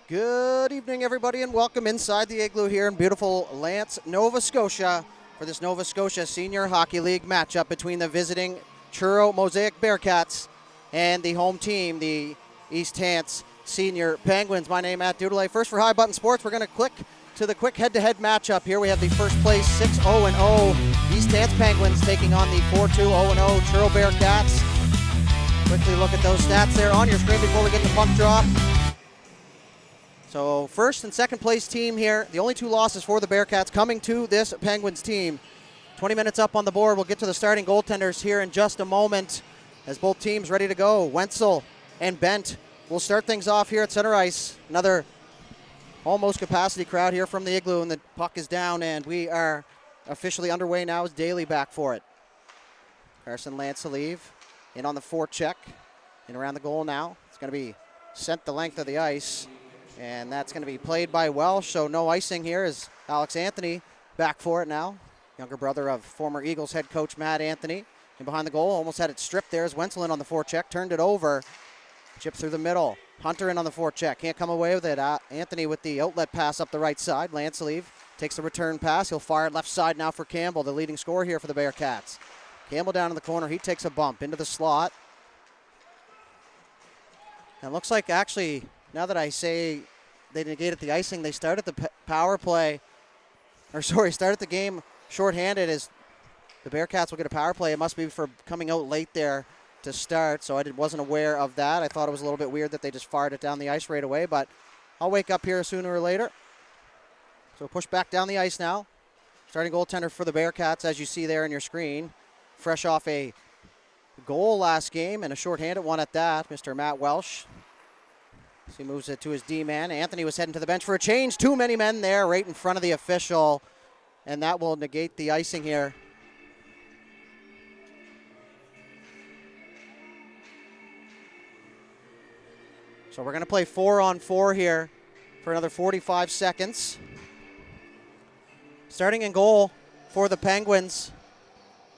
Good evening, everybody, and welcome inside the Igloo here in beautiful Lance, Nova Scotia for this Nova Scotia Senior Hockey League matchup between the visiting Truro Mosaik Bearcats and the home team, the East Hants Senior Penguins. My name is Matt Dudelay. First for High Button Sports, we're going to click to the quick head-to-head matchup here. We have the first place 6-0-0 East Hants Penguins taking on the 4-2-0-0 Truro Bearcats. Quickly look at those stats there on your screen before we get the puck drop. So first and second place team here, the only two losses for the Bearcats coming to this Penguins team. 20 minutes up on the board. We'll get to the starting goaltenders here in just a moment as both teams ready to go. Wenzel and Bent will start things off here at center ice. Another almost capacity crowd here from the Igloo, and the puck is down, and we are officially underway now as Daly back for it. Carson Lancelieve in on the forecheck, in around the goal now. It's going to be sent the length of the ice. And that's going to be played by Welsh, so no icing here as Alex Anthony back for it now. Younger brother of former Eagles head coach Matt Anthony. And behind the goal, almost had it stripped there as Wenzel in on the forecheck, turned it over. Chip through the middle. Hunter in on the forecheck, can't come away with it. Anthony with the outlet pass up the right side. Lancelieve takes the return pass. He'll fire it left side now for Campbell, the leading scorer here for the Bearcats. Campbell down in the corner, he takes a bump into the slot. And it looks like actually, now that I say they negated the icing, they started the power play, started the game shorthanded as the Bearcats will get a power play. It must be for coming out late there to start, so I wasn't aware of that. I thought it was a little bit weird that they just fired it down the ice right away, but I'll wake up here sooner or later. So push back down the ice now. Starting goaltender for the Bearcats, as you see there on your screen, fresh off a goal last game and a shorthanded one at that, Mr. Matt Welsh. So he moves it to his D-man. Anthony was heading to the bench for a change. Too many men there right in front of the official, and that will negate the icing here. So we're going to play 4-on-4 here for another 45 seconds. Starting in goal for the Penguins,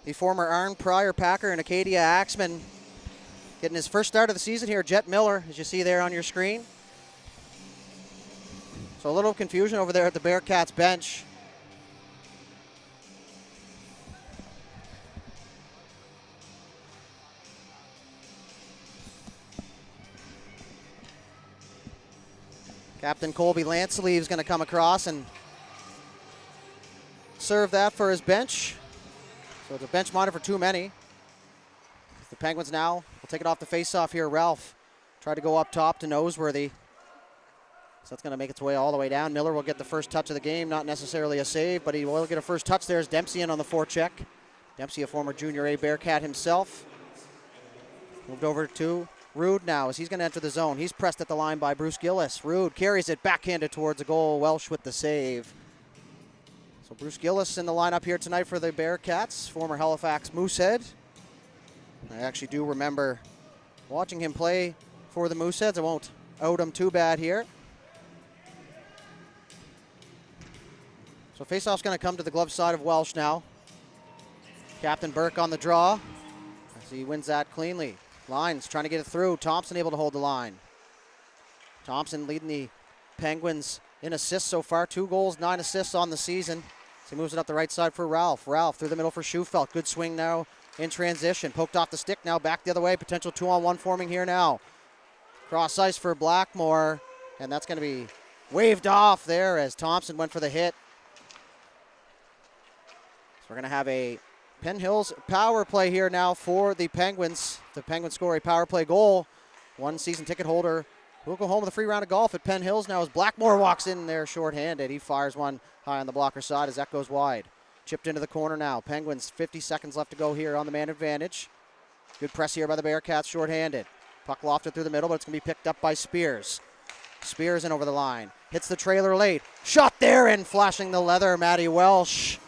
the former Arn Pryor Packer and Acadia Axeman. Getting his first start of the season here, Jet Miller, as you see there on your screen. So a little confusion over there at the Bearcats bench. Captain Colby Lancelieve is going to come across and serve that for his bench. So it's a bench monitor for too many. The Penguins now will take it off the face-off here. Ralph tried to go up top to Noseworthy. So that's going to make its way all the way down. Miller will get the first touch of the game. Not necessarily a save, but he will get a first touch. There's Dempsey in on the forecheck. Dempsey, a former Junior A Bearcat himself. Moved over to Rude now as he's going to enter the zone. He's pressed at the line by Bruce Gillis. Rude carries it backhanded towards the goal. Welsh with the save. So Bruce Gillis in the lineup here tonight for the Bearcats, former Halifax Moosehead. I actually do remember watching him play for the Mooseheads. I won't out him too bad here. So faceoff's going to come to the glove side of Welsh now. Captain Burke on the draw as he wins that cleanly. Lines trying to get it through. Thompson able to hold the line. Thompson leading the Penguins in assists so far. 2 goals, 9 assists on the season. So he moves it up the right side for Ralph. Ralph through the middle for Schufelt. Good swing now in transition. Poked off the stick now, back the other way. Potential 2-on-1 forming here now. Cross ice for Blackmore, and that's going to be waved off there as Thompson went for the hit. So we're going to have a Penn Hills power play here now for the Penguins. The Penguins score a power play goal. One season ticket holder will go home with a free round of golf at Penn Hills now as Blackmore walks in there shorthanded. He fires one high on the blocker side as that goes wide. Chipped into the corner now. Penguins, 50 seconds left to go here on the man advantage. Good press here by the Bearcats, shorthanded. Puck lofted through the middle, but it's going to be picked up by Spears. Spears in over the line. Hits the trailer late. Shot there and flashing the leather, Matty Welsh.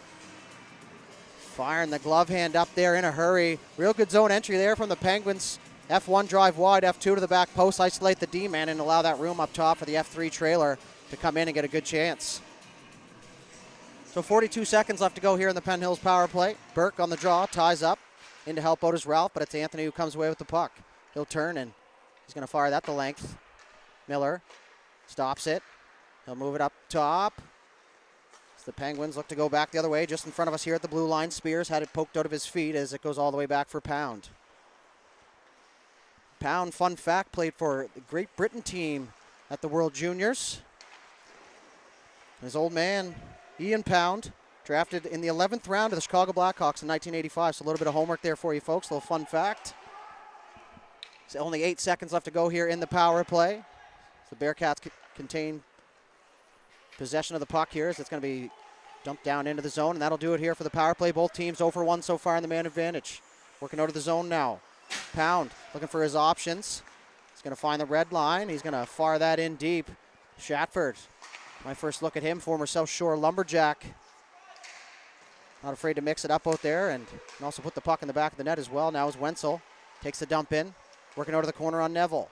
Firing the glove hand up there in a hurry. Real good zone entry there from the Penguins. F1 drive wide, F2 to the back post, isolate the D-man and allow that room up top for the F3 trailer to come in and get a good chance. So 42 seconds left to go here in the Penn Hills power play. Burke on the draw, ties up. In to help out is Ralph, but it's Anthony who comes away with the puck. He'll turn and he's going to fire that the length. Miller Stops it. He'll move it up top. As the Penguins look to go back the other way, just in front of us here at the blue line. Spears had it poked out of his feet as it goes all the way back for Pound. Pound, fun fact, played for the Great Britain team at the World Juniors. His old man, Ian Pound, drafted in the 11th round of the Chicago Blackhawks in 1985. So a little bit of homework there for you folks, a little fun fact. So only 8 seconds left to go here in the power play. So the Bearcats contain possession of the puck here as it's going to be dumped down into the zone, and that'll do it here for the power play. Both teams 0 for 1 so far in the man advantage. Working out of the zone now. Pound looking for his options. He's going to find the red line. He's going to fire that in deep. Shatford, my first look at him, former South Shore Lumberjack. Not afraid to mix it up out there and can also put the puck in the back of the net as well. Now is Wenzel. Takes the dump in. Working out of the corner on Neville.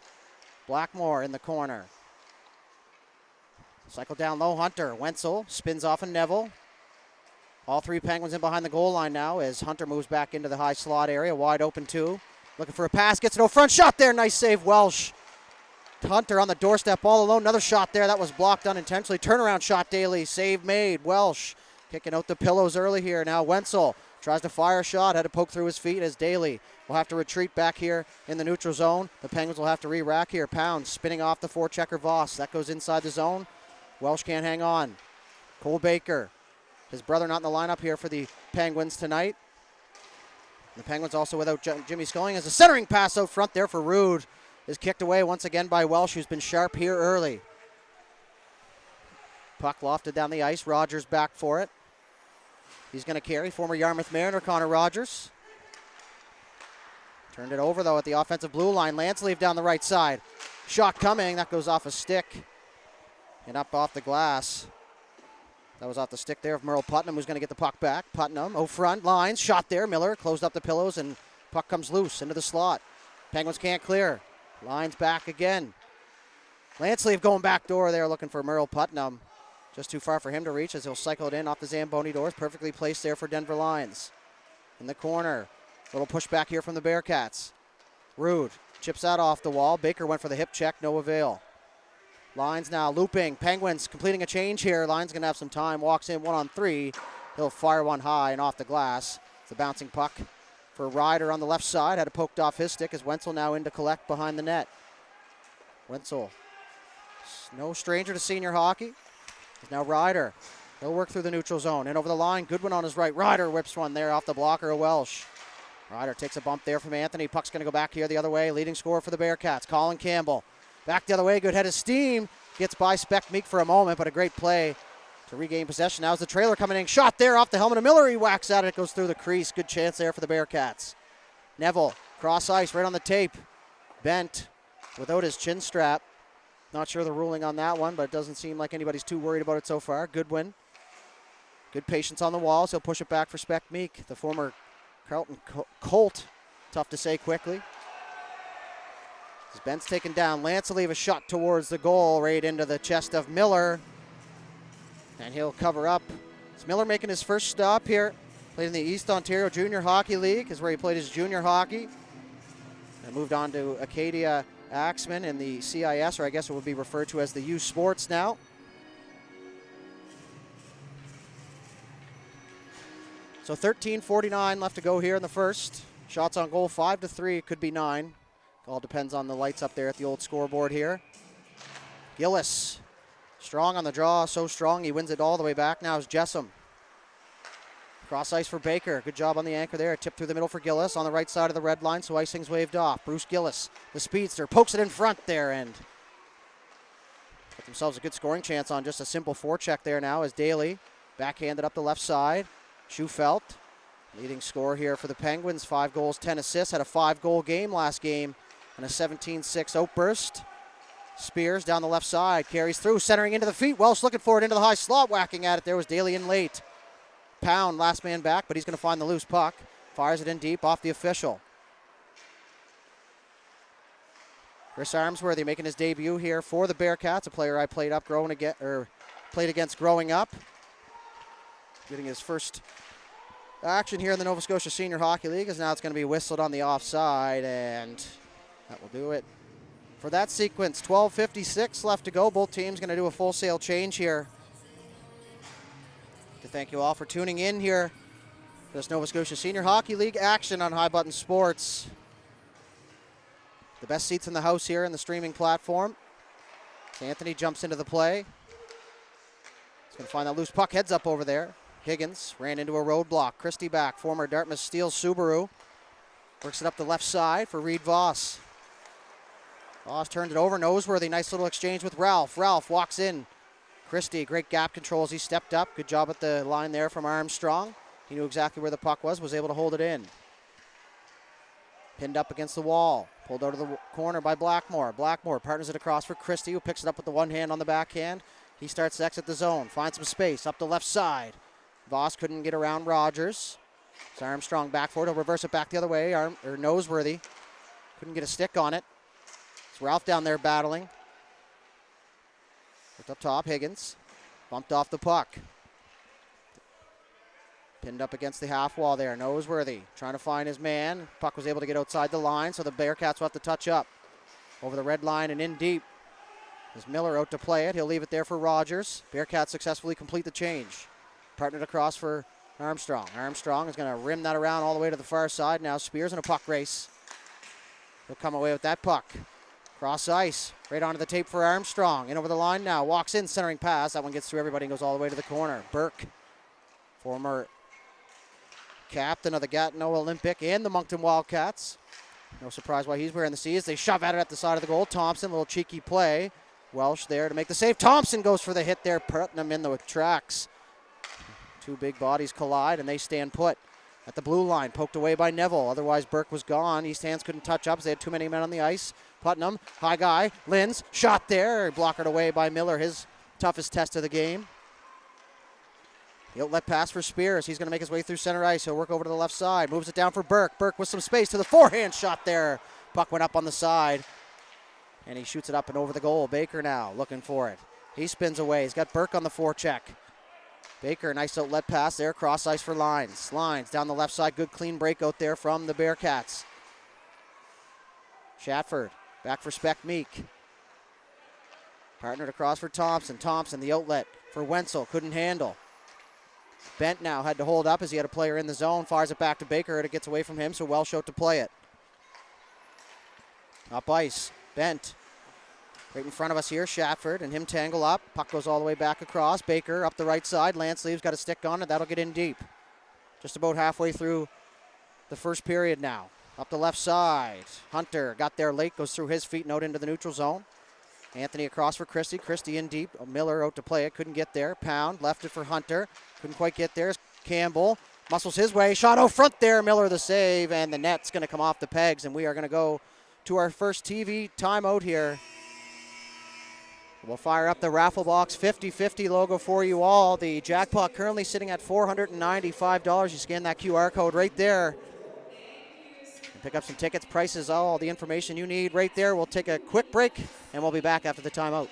Blackmore in the corner. Cycle down low, Hunter. Wenzel spins off of Neville. All three Penguins in behind the goal line now as Hunter moves back into the high slot area. Wide open two. Looking for a pass. Gets it over front. Shot there. Nice save, Welsh. Hunter on the doorstep all alone. Another shot there. That was blocked unintentionally. Turnaround shot, Daly. Save made. Welsh kicking out the pillows early here. Now Wenzel tries to fire a shot. Had to poke through his feet as Daly will have to retreat back here in the neutral zone. The Penguins will have to re-rack here. Pound spinning off the forechecker Voss. That goes inside the zone. Welsh can't hang on. Cole Baker. His brother not in the lineup here for the Penguins tonight. The Penguins also without Jimmy Sculling as a centering pass out front there for Rude is kicked away once again by Welsh, who's been sharp here early. Puck lofted down the ice. Rogers back for it. He's going to carry former Yarmouth Mariner Connor Rogers. Turned it over though at the offensive blue line. Lansleeve down the right side. Shot coming. That goes off a stick and up off the glass. That was off the stick there of Merle Putnam, who's going to get the puck back. Putnam, front, lines, shot there. Miller closed up the pillows, and puck comes loose into the slot. Penguins can't clear. Lines back again. Lansleeve going back door there looking for Merle Putnam. Just too far for him to reach as he'll cycle it in off the Zamboni doors. Perfectly placed there for Denver Lions. In the corner, little pushback here from the Bearcats. Rude chips that off the wall. Baker went for the hip check, no avail. Lines now looping. Penguins completing a change here. Lines going to have some time. Walks in 1-on-3. He'll fire one high and off the glass. It's a bouncing puck for Ryder on the left side. Had it poked off his stick as Wenzel now in to collect behind the net. Wenzel, no stranger to senior hockey. It's now Ryder. He'll work through the neutral zone. And over the line, Goodwin on his right. Ryder whips one there off the blocker of Welsh. Ryder takes a bump there from Anthony. Puck's going to go back here the other way. Leading scorer for the Bearcats, Colin Campbell. Back the other way, good head of steam. Gets by Speck Meek for a moment, but a great play to regain possession. Now is the trailer coming in. Shot there off the helmet of Miller. He whacks at it. It goes through the crease. Good chance there for the Bearcats. Neville, cross ice, right on the tape. Bent without his chin strap. Not sure the ruling on that one, but it doesn't seem like anybody's too worried about it so far. Goodwin. Good patience on the walls. He'll push it back for Speck Meek, the former Carlton Colt. Tough to say quickly. As Bent's taken down, Lance will leave a shot towards the goal, right into the chest of Miller. And he'll cover up. It's Miller making his first stop here. Played in the East Ontario Junior Hockey League, is where he played his junior hockey. And moved on to Acadia Axeman in the CIS, or I guess it would be referred to as the U Sports now. So 13:49 left to go here in the first. Shots on goal 5-3, could be 9. All depends on the lights up there at the old scoreboard here. Gillis, strong on the draw, so strong he wins it all the way back. Now is Jessam. Cross ice for Baker. Good job on the anchor there. Tip through the middle for Gillis on the right side of the red line, so icing's waved off. Bruce Gillis, the speedster, pokes it in front there and got themselves a good scoring chance on just a simple forecheck there now as Daly backhanded up the left side. Schufelt, leading scorer here for the Penguins. 5 goals, 10 assists. Had a 5-goal game last game and a 17-6 outburst. Spears down the left side, carries through, centering into the feet. Welsh looking for it into the high slot, whacking at it. There was Daly in late. Pound, last man back, but he's going to find the loose puck. Fires it in deep off the official. Chris Armsworthy making his debut here for the Bearcats, a player I played against growing up. Getting his first action here in the Nova Scotia Senior Hockey League, as now it's going to be whistled on the offside, and that will do it. for that sequence. 12:56 left to go. Both teams going to do a full sail change here. To thank you all for tuning in here for this Nova Scotia Senior Hockey League action on High Button Sports. The best seats in the house here in the streaming platform. Anthony jumps into the play. He's going to find that loose puck, heads up over there. Higgins ran into a roadblock. Christie back, former Dartmouth Steel Subaru. Works it up the left side for Reed Voss. Voss turns it over, Noseworthy, nice little exchange with Ralph. Ralph walks in. Christie, great gap control as he stepped up. Good job at the line there from Armstrong. He knew exactly where the puck was able to hold it in. Pinned up against the wall. Pulled out of the corner by Blackmore. Blackmore partners it across for Christie, who picks it up with the one hand on the backhand. He starts to exit the zone, finds some space up the left side. Voss couldn't get around Rogers. It's Armstrong back for it. He'll reverse it back the other way. Noseworthy couldn't get a stick on it. It's Ralph down there battling. Looked up top, Higgins. Bumped off the puck. Pinned up against the half wall there. Noseworthy trying to find his man. Puck was able to get outside the line, so the Bearcats will have to touch up. Over the red line and in deep. There's Miller out to play it. He'll leave it there for Rogers. Bearcats successfully complete the change. Partnered across for Armstrong. Armstrong is going to rim that around all the way to the far side. Now Spears in a puck race. He'll come away with that puck. Cross ice. Right onto the tape for Armstrong. In over the line now. Walks in, centering pass. That one gets through everybody and goes all the way to the corner. Burke, former captain of the Gatineau Olympic and the Moncton Wildcats. No surprise why he's wearing the C's. They shove at it at the side of the goal. Thompson, a little cheeky play. Welsh there to make the save. Thompson goes for the hit there, putting him in the tracks. Two big bodies collide, and they stand put at the blue line. Poked away by Neville. Otherwise, Burke was gone. East Hants couldn't touch up as they had too many men on the ice. Putnam, high guy, Linz, shot there. Blocked away by Miller, his toughest test of the game. The outlet pass for Spears. He's going to make his way through center ice. He'll work over to the left side. Moves it down for Burke. Burke with some space to the forehand shot there. Puck went up on the side. And he shoots it up and over the goal. Baker now looking for it. He spins away. He's got Burke on the forecheck. Baker, nice outlet pass there. Cross ice for Lines. Lines down the left side. Good clean break out there from the Bearcats. Shatford back for Speck Meek. Partnered across for Thompson. Thompson, the outlet for Wenzel. Couldn't handle. Bent now had to hold up as he had a player in the zone. Fires it back to Baker. It gets away from him, so Welsh out to play it. Up ice. Bent. Right in front of us here, Shatford and him tangle up. Puck goes all the way back across. Baker up the right side. Lansleeve's got a stick on it. That'll get in deep. Just about halfway through the first period now. Up the left side. Hunter got there late. Goes through his feet and out into the neutral zone. Anthony across for Christie. Christie in deep. Miller out to play it. Couldn't get there. Pound left it for Hunter. Couldn't quite get there. Campbell muscles his way. Shot out front there. Miller the save. And the net's going to come off the pegs. And we are going to go to our first TV timeout here. We'll fire up the raffle box 50-50 logo for you all. The jackpot currently sitting at $495. You scan that QR code right there. And pick up some tickets, prices, all the information you need right there. We'll take a quick break and we'll be back after the timeout.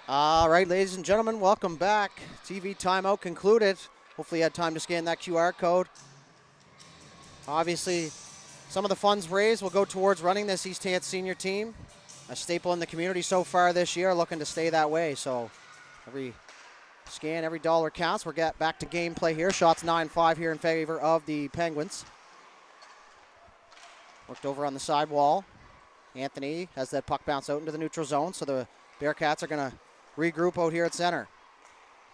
All right, ladies and gentlemen, welcome back. TV timeout concluded. Hopefully you had time to scan that QR code. Obviously, some of the funds raised will go towards running this East Hants senior team. A staple in the community so far this year, looking to stay that way. So every scan, every dollar counts. We're back to gameplay here. Shots 9-5 here in favor of the Penguins. Worked over on the side wall. Anthony has that puck bounce out into the neutral zone, so the Bearcats are going to regroup out here at center.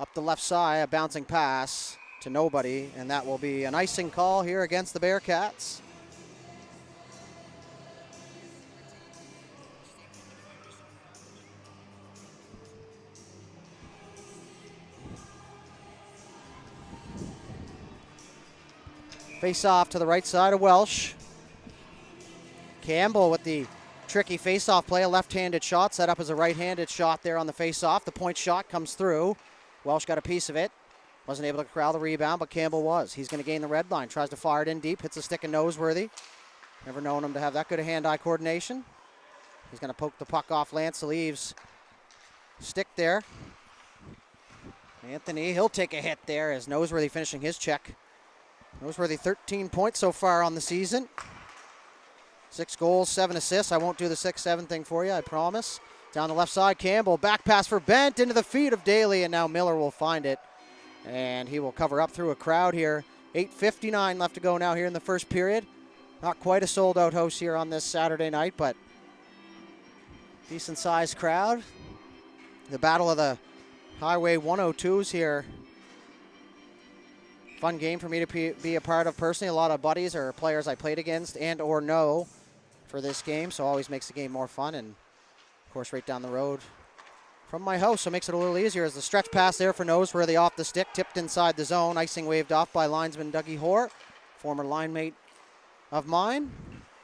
Up the left side, a bouncing pass to nobody, and that will be an icing call here against the Bearcats. Face off to the right side of Welsh. Campbell with the tricky face-off play, a left-handed shot set up as a right-handed shot there on the face-off. The point shot comes through. Welsh got a piece of it. Wasn't able to corral the rebound, but Campbell was. He's going to gain the red line. Tries to fire it in deep. Hits a stick of Noseworthy. Never known him to have that good of hand-eye coordination. He's going to poke the puck off Lance Leaves' stick there. Anthony, he'll take a hit there as Noseworthy finishing his check. Noseworthy 13 points so far on the season. 6 goals, 7 assists. I won't do the 6-7 thing for you, I promise. Down the left side, Campbell. Back pass for Bent into the feet of Daly, and now Miller will find it. And he will cover up through a crowd here. 8:59 left to go now here in the first period. Not quite a sold-out house here on this Saturday night, but decent-sized crowd. The battle of the Highway 102s here. Fun game for me to be a part of personally. A lot of buddies or players I played against and or know for this game, so always makes the game more fun. And, of course, right down the road from my house, so it makes it a little easier as the stretch pass there for Noseworthy off the stick, tipped inside the zone. Icing waved off by linesman Dougie Hoare, former line mate of mine,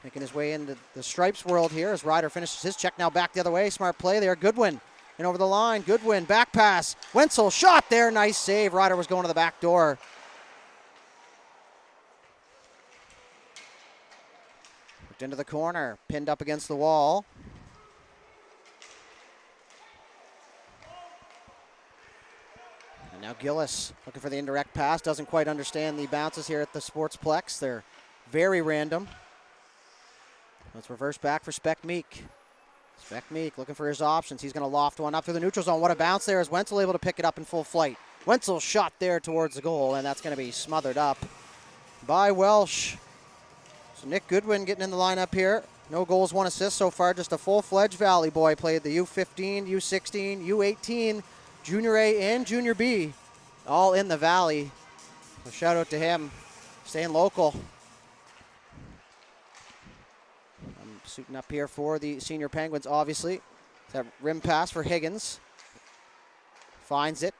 making his way into the Stripes world here as Ryder finishes his check. Now back the other way. Smart play there. Goodwin and over the line. Goodwin, back pass. Wenzel shot there. Nice save. Ryder was going to the back door. Into the corner, pinned up against the wall. And now Gillis looking for the indirect pass. Doesn't quite understand the bounces here at the Sportsplex. They're very random. Let's reverse back for Speck Meek. Speck Meek looking for his options. He's going to loft one up through the neutral zone. What a bounce there as Wenzel able to pick it up in full flight. Wenzel shot there towards the goal, and that's going to be smothered up by Welsh. So Nick Goodwin getting in the lineup here. No goals, 1 assist so far. Just a full-fledged Valley boy. Played the U15, U16, U18, Junior A, and Junior B. All in the Valley. So shout out to him. Staying local. I'm suiting up here for the senior Penguins, obviously. That rim pass for Higgins. Finds it.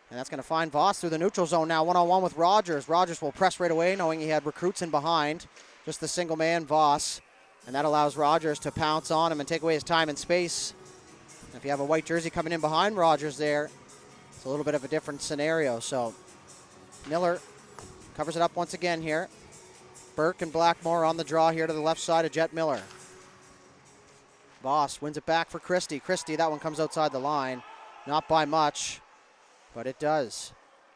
And that's going to find Voss through the neutral zone now. One-on-one with Rogers. Rogers will press right away, knowing he had recruits in behind. Just the single man, Voss. And that allows Rogers to pounce on him and take away his time and space. And if you have a white jersey coming in behind Rogers there, it's a little bit of a different scenario. So Miller covers it up once again here. Burke and Blackmore on the draw here to the left side of Jet Miller. Voss wins it back for Christie. Christie, that one comes outside the line. Not by much, but it does.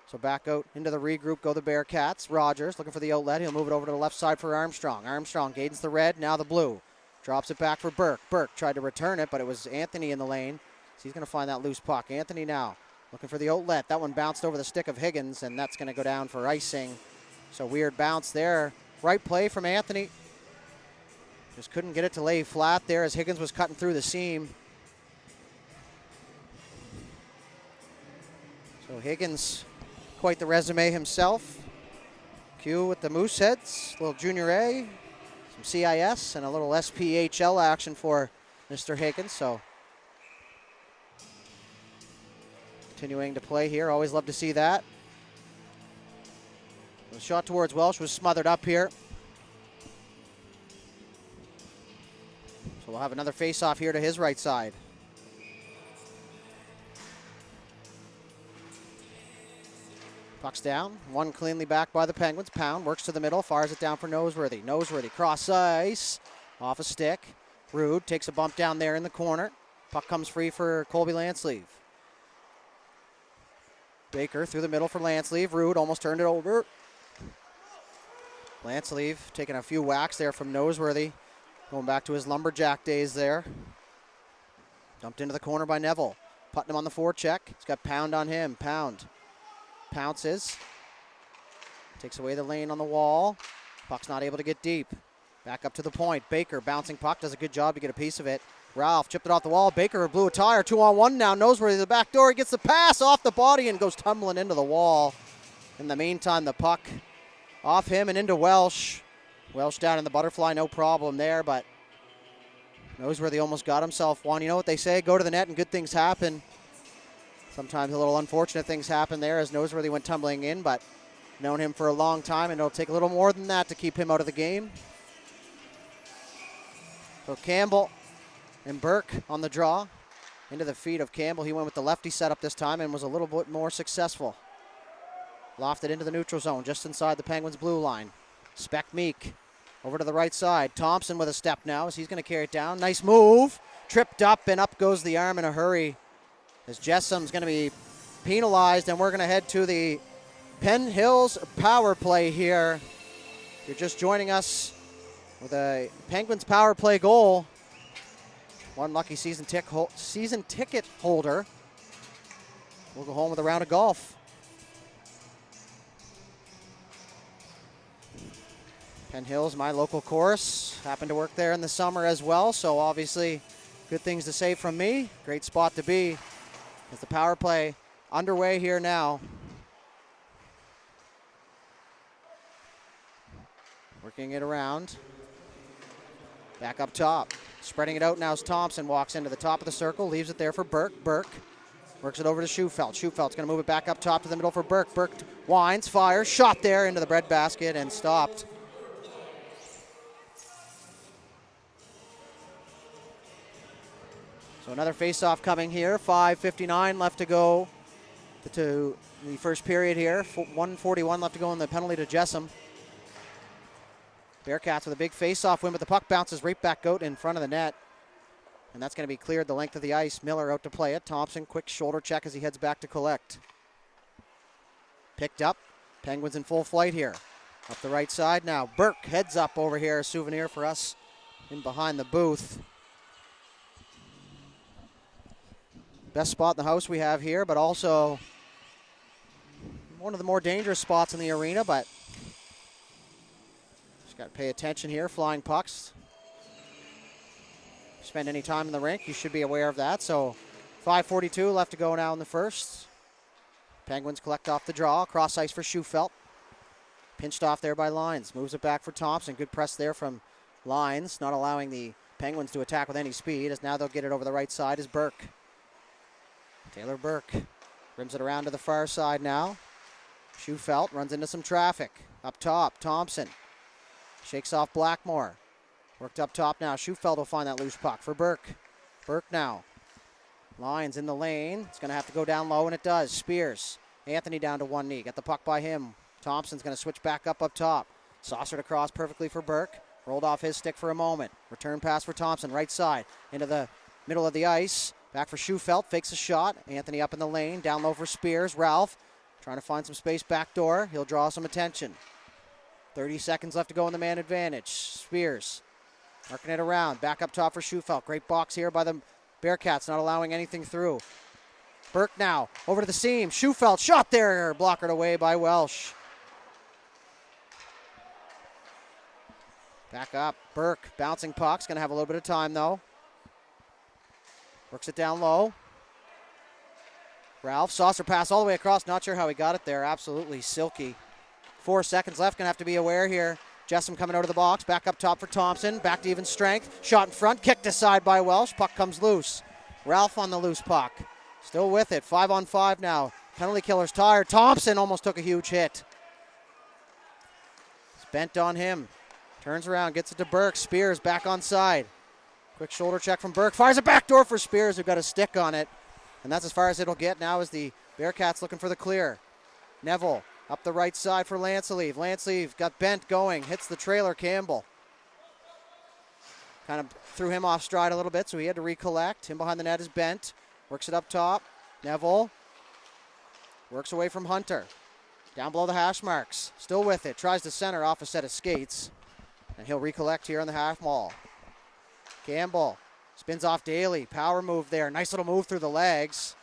So back out into the regroup go the Bearcats. Rogers looking for the outlet. He'll move it over to the left side for Armstrong. Armstrong gains the red, now the blue. Drops it back for Burke. Burke tried to return it, but it was Anthony in the lane. So he's going to find that loose puck. Anthony now looking for the outlet. That one bounced over the stick of Higgins, and that's going to go down for icing. So weird bounce there. Right play from Anthony. Just couldn't get it to lay flat there as Higgins was cutting through the seam. So Higgins, quite the resume himself. Q with the Mooseheads, a little Junior A, some CIS, and a little SPHL action for Mr. Higgins. So continuing to play here, always love to see that. The shot towards Welsh was smothered up here. So we'll have another face-off here to his right side. Puck's down, one cleanly back by the Penguins. Pound works to the middle, fires it down for Noseworthy. Noseworthy cross ice, off a stick. Rude takes a bump down there in the corner. Puck comes free for Colby Lanceleave. Baker through the middle for Lanceleave. Rude almost turned it over. Lanceleave taking a few whacks there from Noseworthy. Going back to his lumberjack days there. Dumped into the corner by Neville. Putnam on the forecheck. He's got Pound on him. Pound pounces. Takes away the lane on the wall. Puck's not able to get deep. Back up to the point. Baker bouncing puck. Does a good job to get a piece of it. Ralph chipped it off the wall. Baker blew a tire. 2-on-1 now. Noseworthy to the back door. He gets the pass off the body and goes tumbling into the wall. In the meantime, the puck off him and into Welsh. Welsh down in the butterfly, no problem there, but Noseworthy almost got himself one. You know what they say, go to the net and good things happen. Sometimes a little unfortunate things happen there as Noseworthy went tumbling in, but known him for a long time, and it'll take a little more than that to keep him out of the game. So Campbell and Burke on the draw. Into the feet of Campbell. He went with the lefty setup this time and was a little bit more successful. Lofted into the neutral zone, just inside the Penguins' blue line. Speck Meek over to the right side. Thompson with a step now as he's going to carry it down. Nice move. Tripped up, and up goes the arm in a hurry as Jessum's going to be penalized, and we're going to head to the Penn Hills power play here. If you're just joining us with a Penguins power play goal, one lucky season ticket holder will go home with a round of golf. Penn Hills, my local course. Happened to work there in the summer as well, so obviously good things to say from me. Great spot to be as the power play underway here now. Working it around. Back up top. Spreading it out now as Thompson walks into the top of the circle, leaves it there for Burke. Burke works it over to Shufelt. Schufelt's going to move it back up top to the middle for Burke. Burke winds, fires, shot there into the breadbasket and stopped. So another face-off coming here. 5:59 left to go to the first period here. 1:41 left to go in the penalty to Jessam. Bearcats with a big face-off win, but the puck bounces right back out in front of the net. And that's going to be cleared the length of the ice. Miller out to play it. Thompson, quick shoulder check as he heads back to collect. Picked up. Penguins in full flight here. Up the right side now. Burke heads up over here. A souvenir for us in behind the booth. Best spot in the house we have here, but also one of the more dangerous spots in the arena, but just got to pay attention here. Flying pucks. Spend any time in the rink, you should be aware of that. So 5:42 left to go now in the first. Penguins collect off the draw. Cross ice for Shufelt. Pinched off there by Lyons. Moves it back for Thompson. Good press there from Lyons, not allowing the Penguins to attack with any speed, as now they'll get it over the right side is Burke. Taylor Burke rims it around to the far side now. Shufelt runs into some traffic. Up top, Thompson shakes off Blackmore. Worked up top now. Shufelt will find that loose puck for Burke. Burke now. Lyons in the lane. It's going to have to go down low, and it does. Spears. Anthony down to one knee. Got the puck by him. Thompson's going to switch back up top. Saucered across perfectly for Burke. Rolled off his stick for a moment. Return pass for Thompson. Right side into the middle of the ice. Back for Shufelt. Fakes a shot. Anthony up in the lane. Down low for Spears. Ralph trying to find some space back door. He'll draw some attention. 30 seconds left to go in the man advantage. Spears marking it around. Back up top for Shufelt. Great box here by the Bearcats, not allowing anything through. Burke now over to the seam. Shufelt shot there. Blockered away by Welsh. Back up. Burke bouncing pucks. Going to have a little bit of time though. Works it down low. Ralph, saucer pass all the way across. Not sure how he got it there. Absolutely silky. 4 seconds left. Going to have to be aware here. Jessam coming out of the box. Back up top for Thompson. Back to even strength. Shot in front. Kicked aside by Welsh. Puck comes loose. Ralph on the loose puck. Still with it. 5-on-5 now. Penalty killer's tired. Thompson almost took a huge hit. It's bent on him. Turns around. Gets it to Burke. Spears back on side. Quick shoulder check from Burke. Fires a backdoor for Spears, who got a stick on it. And that's as far as it'll get now as the Bearcats looking for the clear. Neville up the right side for Lanceleave. Lanceleave got bent going. Hits the trailer, Campbell. Kind of threw him off stride a little bit, so he had to recollect. Him behind the net is bent. Works it up top. Neville works away from Hunter. Down below the hash marks. Still with it. Tries to center off a set of skates. And he'll recollect here on the half wall. Campbell spins off Daly. Power move there. Nice little move through the legs.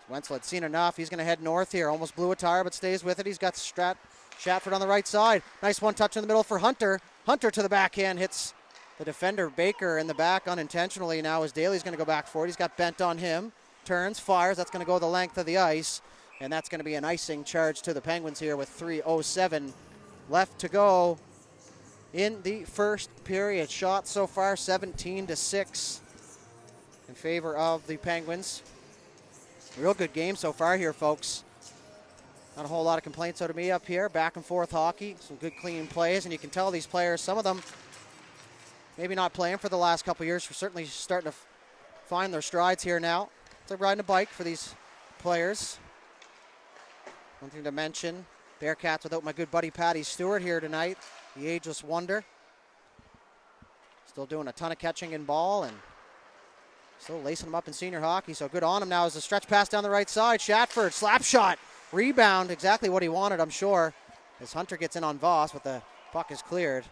Wenzel had seen enough. He's going to head north here. Almost blew a tire, but stays with it. He's got Shatford on the right side. Nice one touch in the middle for Hunter. Hunter to the backhand hits the defender Baker in the back unintentionally now as Daly's going to go back for it. He's got Bent on him. Turns, fires. That's going to go the length of the ice. And that's going to be an icing charge to the Penguins here with 3:07 left to go in the first period. Shots so far 17-6 in favor of the Penguins. Real good game so far here, folks. Not a whole lot of complaints out of me up here. Back and forth hockey. Some good clean plays. And you can tell these players, some of them maybe not playing for the last couple of years, are certainly starting to find their strides here now. It's like riding a bike for these players. One thing to mention, Bearcats without my good buddy Patty Stewart here tonight. The ageless wonder. Still doing a ton of catching in ball and still lacing them up in senior hockey. So good on him now as a stretch pass down the right side. Shatford, slap shot, rebound, exactly what he wanted, I'm sure. As Hunter gets in on Voss, but the puck is cleared.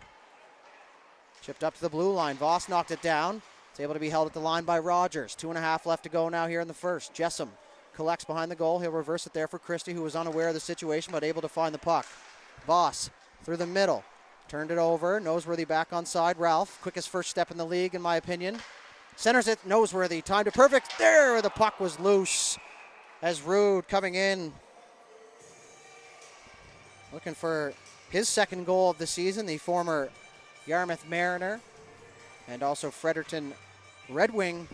Chipped up to the blue line. Voss knocked it down. It's able to be held at the line by Rogers. 2.5 left to go now here in the first. Jessom collects behind the goal. He'll reverse it there for Christie, who was unaware of the situation but able to find the puck. Voss through the middle. Turned it over. Noseworthy back on side. Ralph, quickest first step in the league in my opinion. Centers it. Noseworthy timed it perfect. There, the puck was loose as Rude coming in. Looking for his second goal of the season, the former Yarmouth Mariner and also Fredericton Red Wing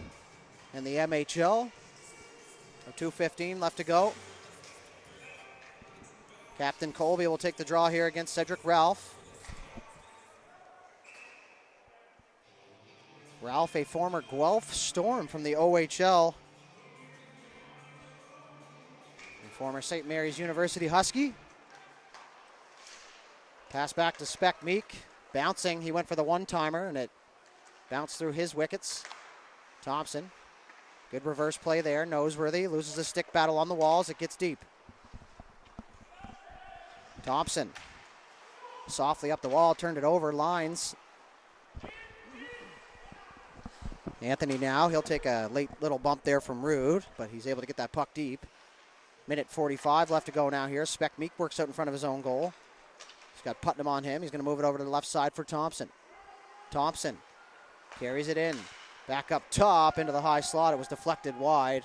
in the MHL. So 2:15 left to go. Captain Colby will take the draw here against Cedric Ralph. Ralph, a former Guelph Storm from the OHL. And former St. Mary's University Husky. Pass back to Speck Meek. Bouncing, he went for the one-timer, and it bounced through his wickets. Thompson, good reverse play there. Noseworthy loses the stick battle on the walls. It gets deep. Thompson, softly up the wall, turned it over, lines. Anthony now, he'll take a late little bump there from Rude, but he's able to get that puck deep. Minute 45 left to go now here. Speck Meek works out in front of his own goal. He's got Putnam on him. He's going to move it over to the left side for Thompson. Thompson carries it in. Back up top into the high slot. It was deflected wide.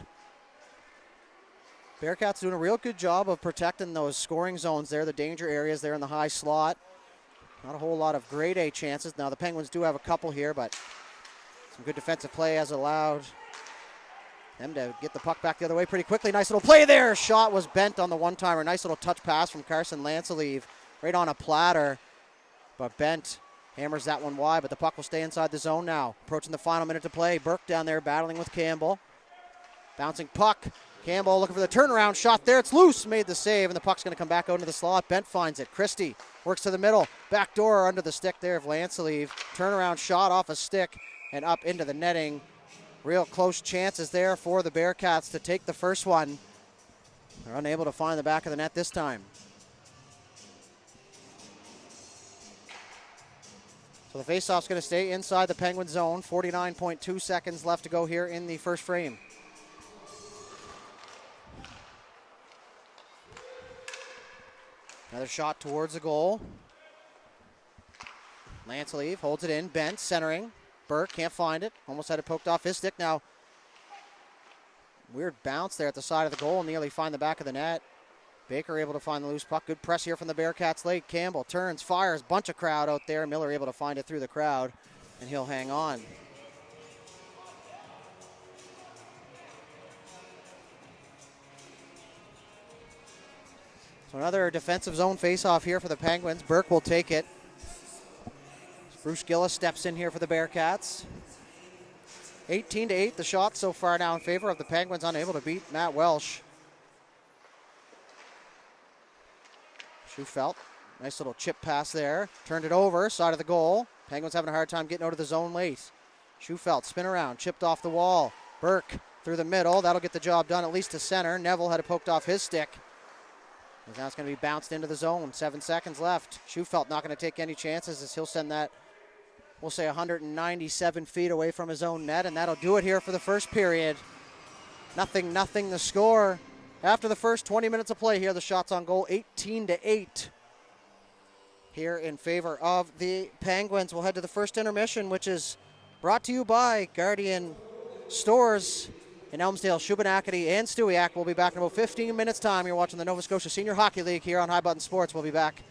Bearcats doing a real good job of protecting those scoring zones there, the danger areas there in the high slot. Not a whole lot of grade A chances. Now the Penguins do have a couple here, but some good defensive play has allowed them to get the puck back the other way pretty quickly. Nice little play there. Shot was bent on the one-timer. Nice little touch pass from Carson Lancelieve. Right on a platter, but Bent hammers that one wide, but the puck will stay inside the zone now. Approaching the final minute to play. Burke down there battling with Campbell. Bouncing puck. Campbell looking for the turnaround shot there. It's loose. Made the save, and the puck's going to come back out into the slot. Bent finds it. Christie works to the middle. Back door under the stick there of Lancelieve. Turnaround shot off a stick and up into the netting. Real close chances there for the Bearcats to take the first one. They're unable to find the back of the net this time. So the faceoff's going to stay inside the Penguin zone. 49.2 seconds left to go here in the first frame. Another shot towards the goal. Lancelieve holds it in. Bent centering. Burke can't find it. Almost had it poked off his stick. Now, weird bounce there at the side of the goal. Nearly find the back of the net. Baker able to find the loose puck. Good press here from the Bearcats late. Campbell turns, fires. Bunch of crowd out there. Miller able to find it through the crowd, and he'll hang on. So another defensive zone faceoff here for the Penguins. Burke will take it. Bruce Gillis steps in here for the Bearcats. 18-8 the shot so far now in favor of the Penguins, unable to beat Matt Welsh. Shufelt, nice little chip pass there. Turned it over, side of the goal. Penguins having a hard time getting out of the zone late. Shufelt, spin around, chipped off the wall. Burke through the middle. That'll get the job done, at least to center. Neville had it poked off his stick. And now it's going to be bounced into the zone. 7 seconds left. Shufelt not going to take any chances as he'll send that, we'll say, 197 feet away from his own net, and that'll do it here for the first period. 0-0 the score. After the first 20 minutes of play here, the shots on goal, 18-8. here in favor of the Penguins. We'll head to the first intermission, which is brought to you by Guardian Stores in Elmsdale. Shubenacadie and Stewiacke will be back in about 15 minutes' time. You're watching the Nova Scotia Senior Hockey League here on High Button Sports. We'll be back.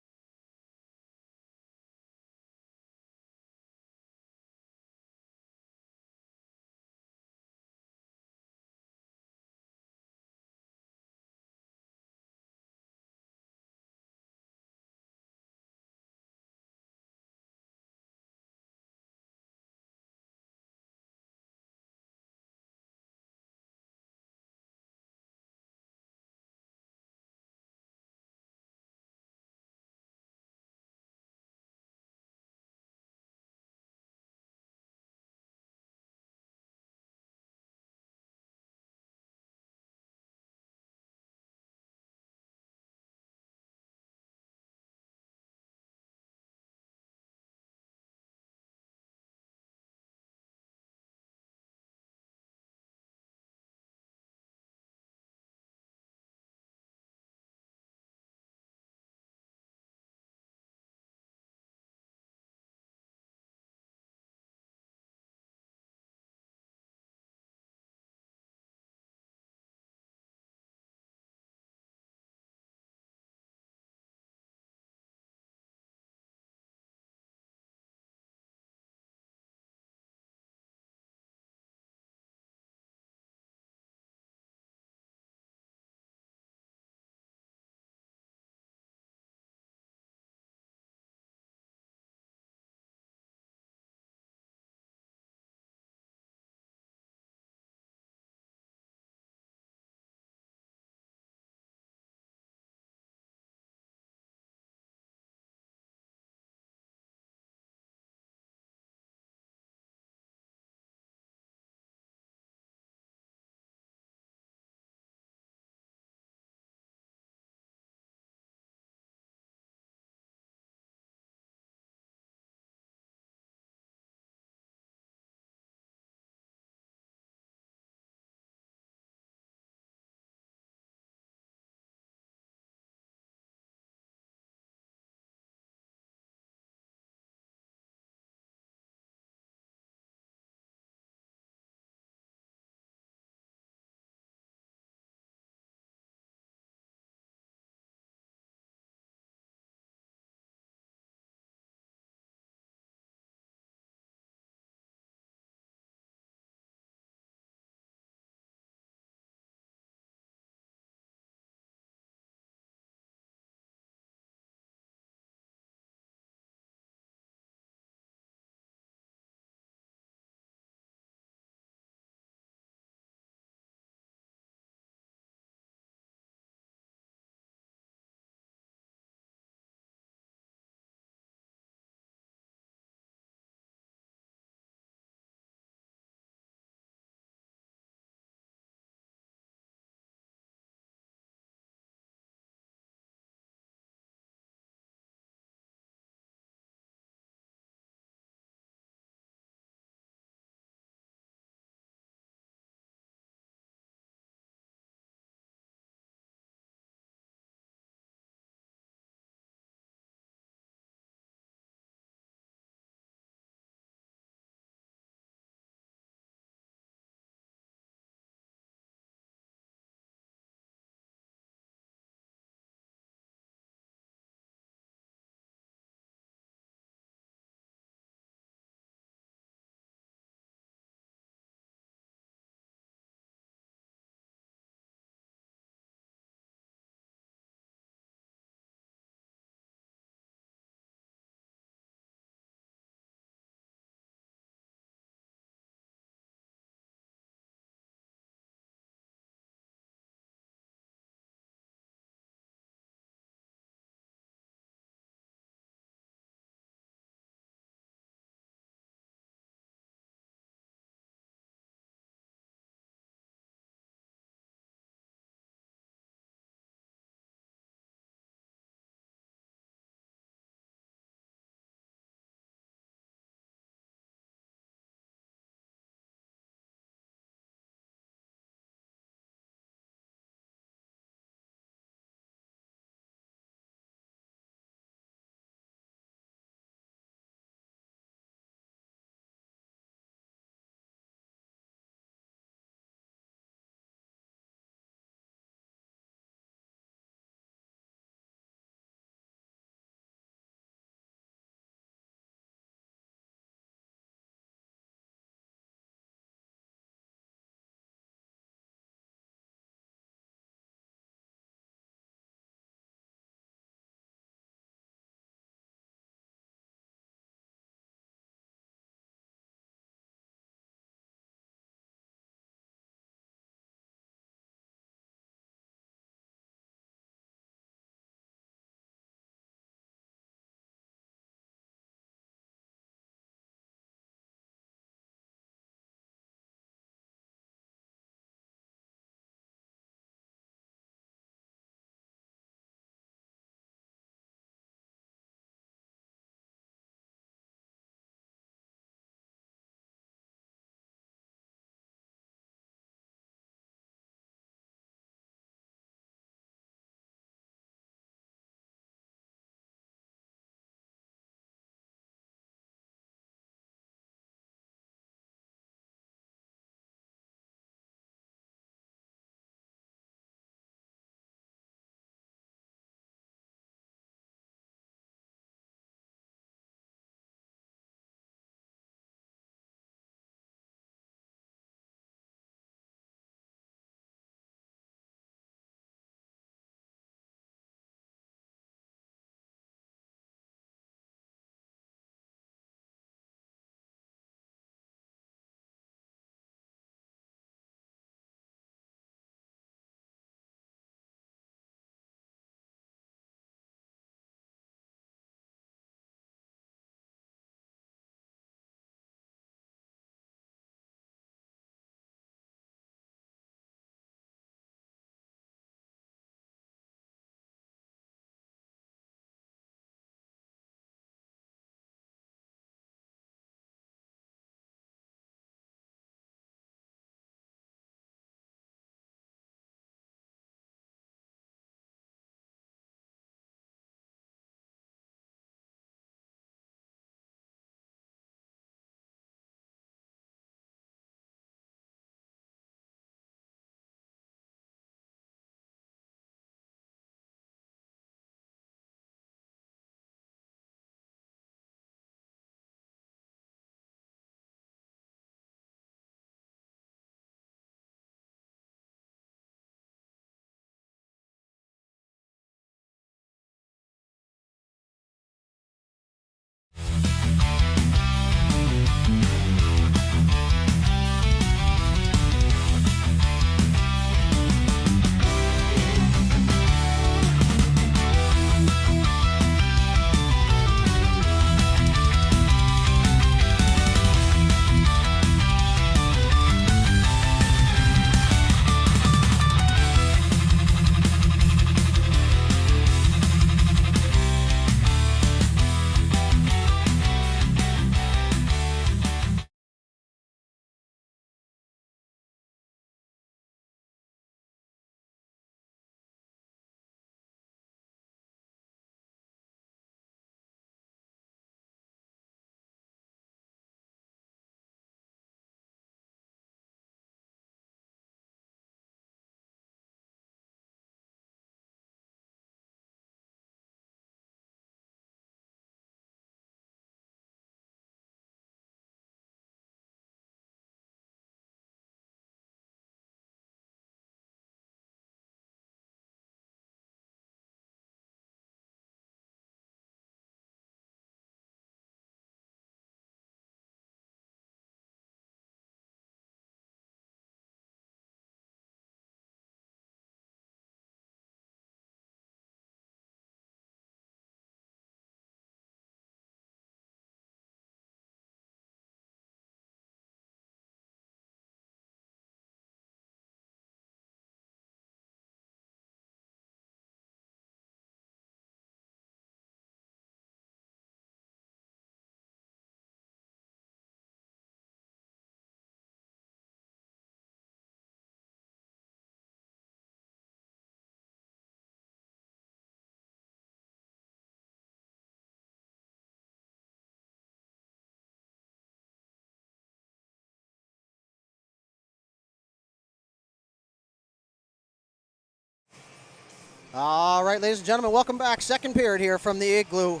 All right, ladies and gentlemen, welcome back. Second period here from the Igloo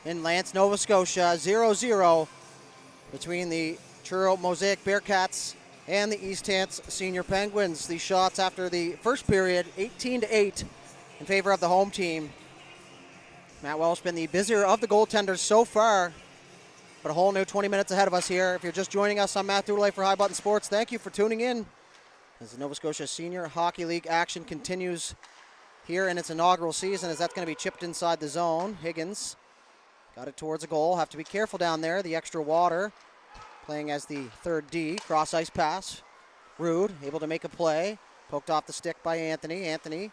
in Lance, Nova Scotia. 0-0 between the Truro Mosaik Bearcats and the East Hants Senior Penguins. These shots after the first period, 18-8 in favor of the home team. Matt Welsh been the busier of the goaltenders so far, but a whole new 20 minutes ahead of us here. If you're just joining us, I'm Matt Dooley for High Button Sports. Thank you for tuning in as the Nova Scotia Senior Hockey League action continues here in its inaugural season, as that's going to be chipped inside the zone. Higgins got it towards a goal. Have to be careful down there. The extra water playing as the third D. Cross ice pass. Rude able to make a play. Poked off the stick by Anthony. Anthony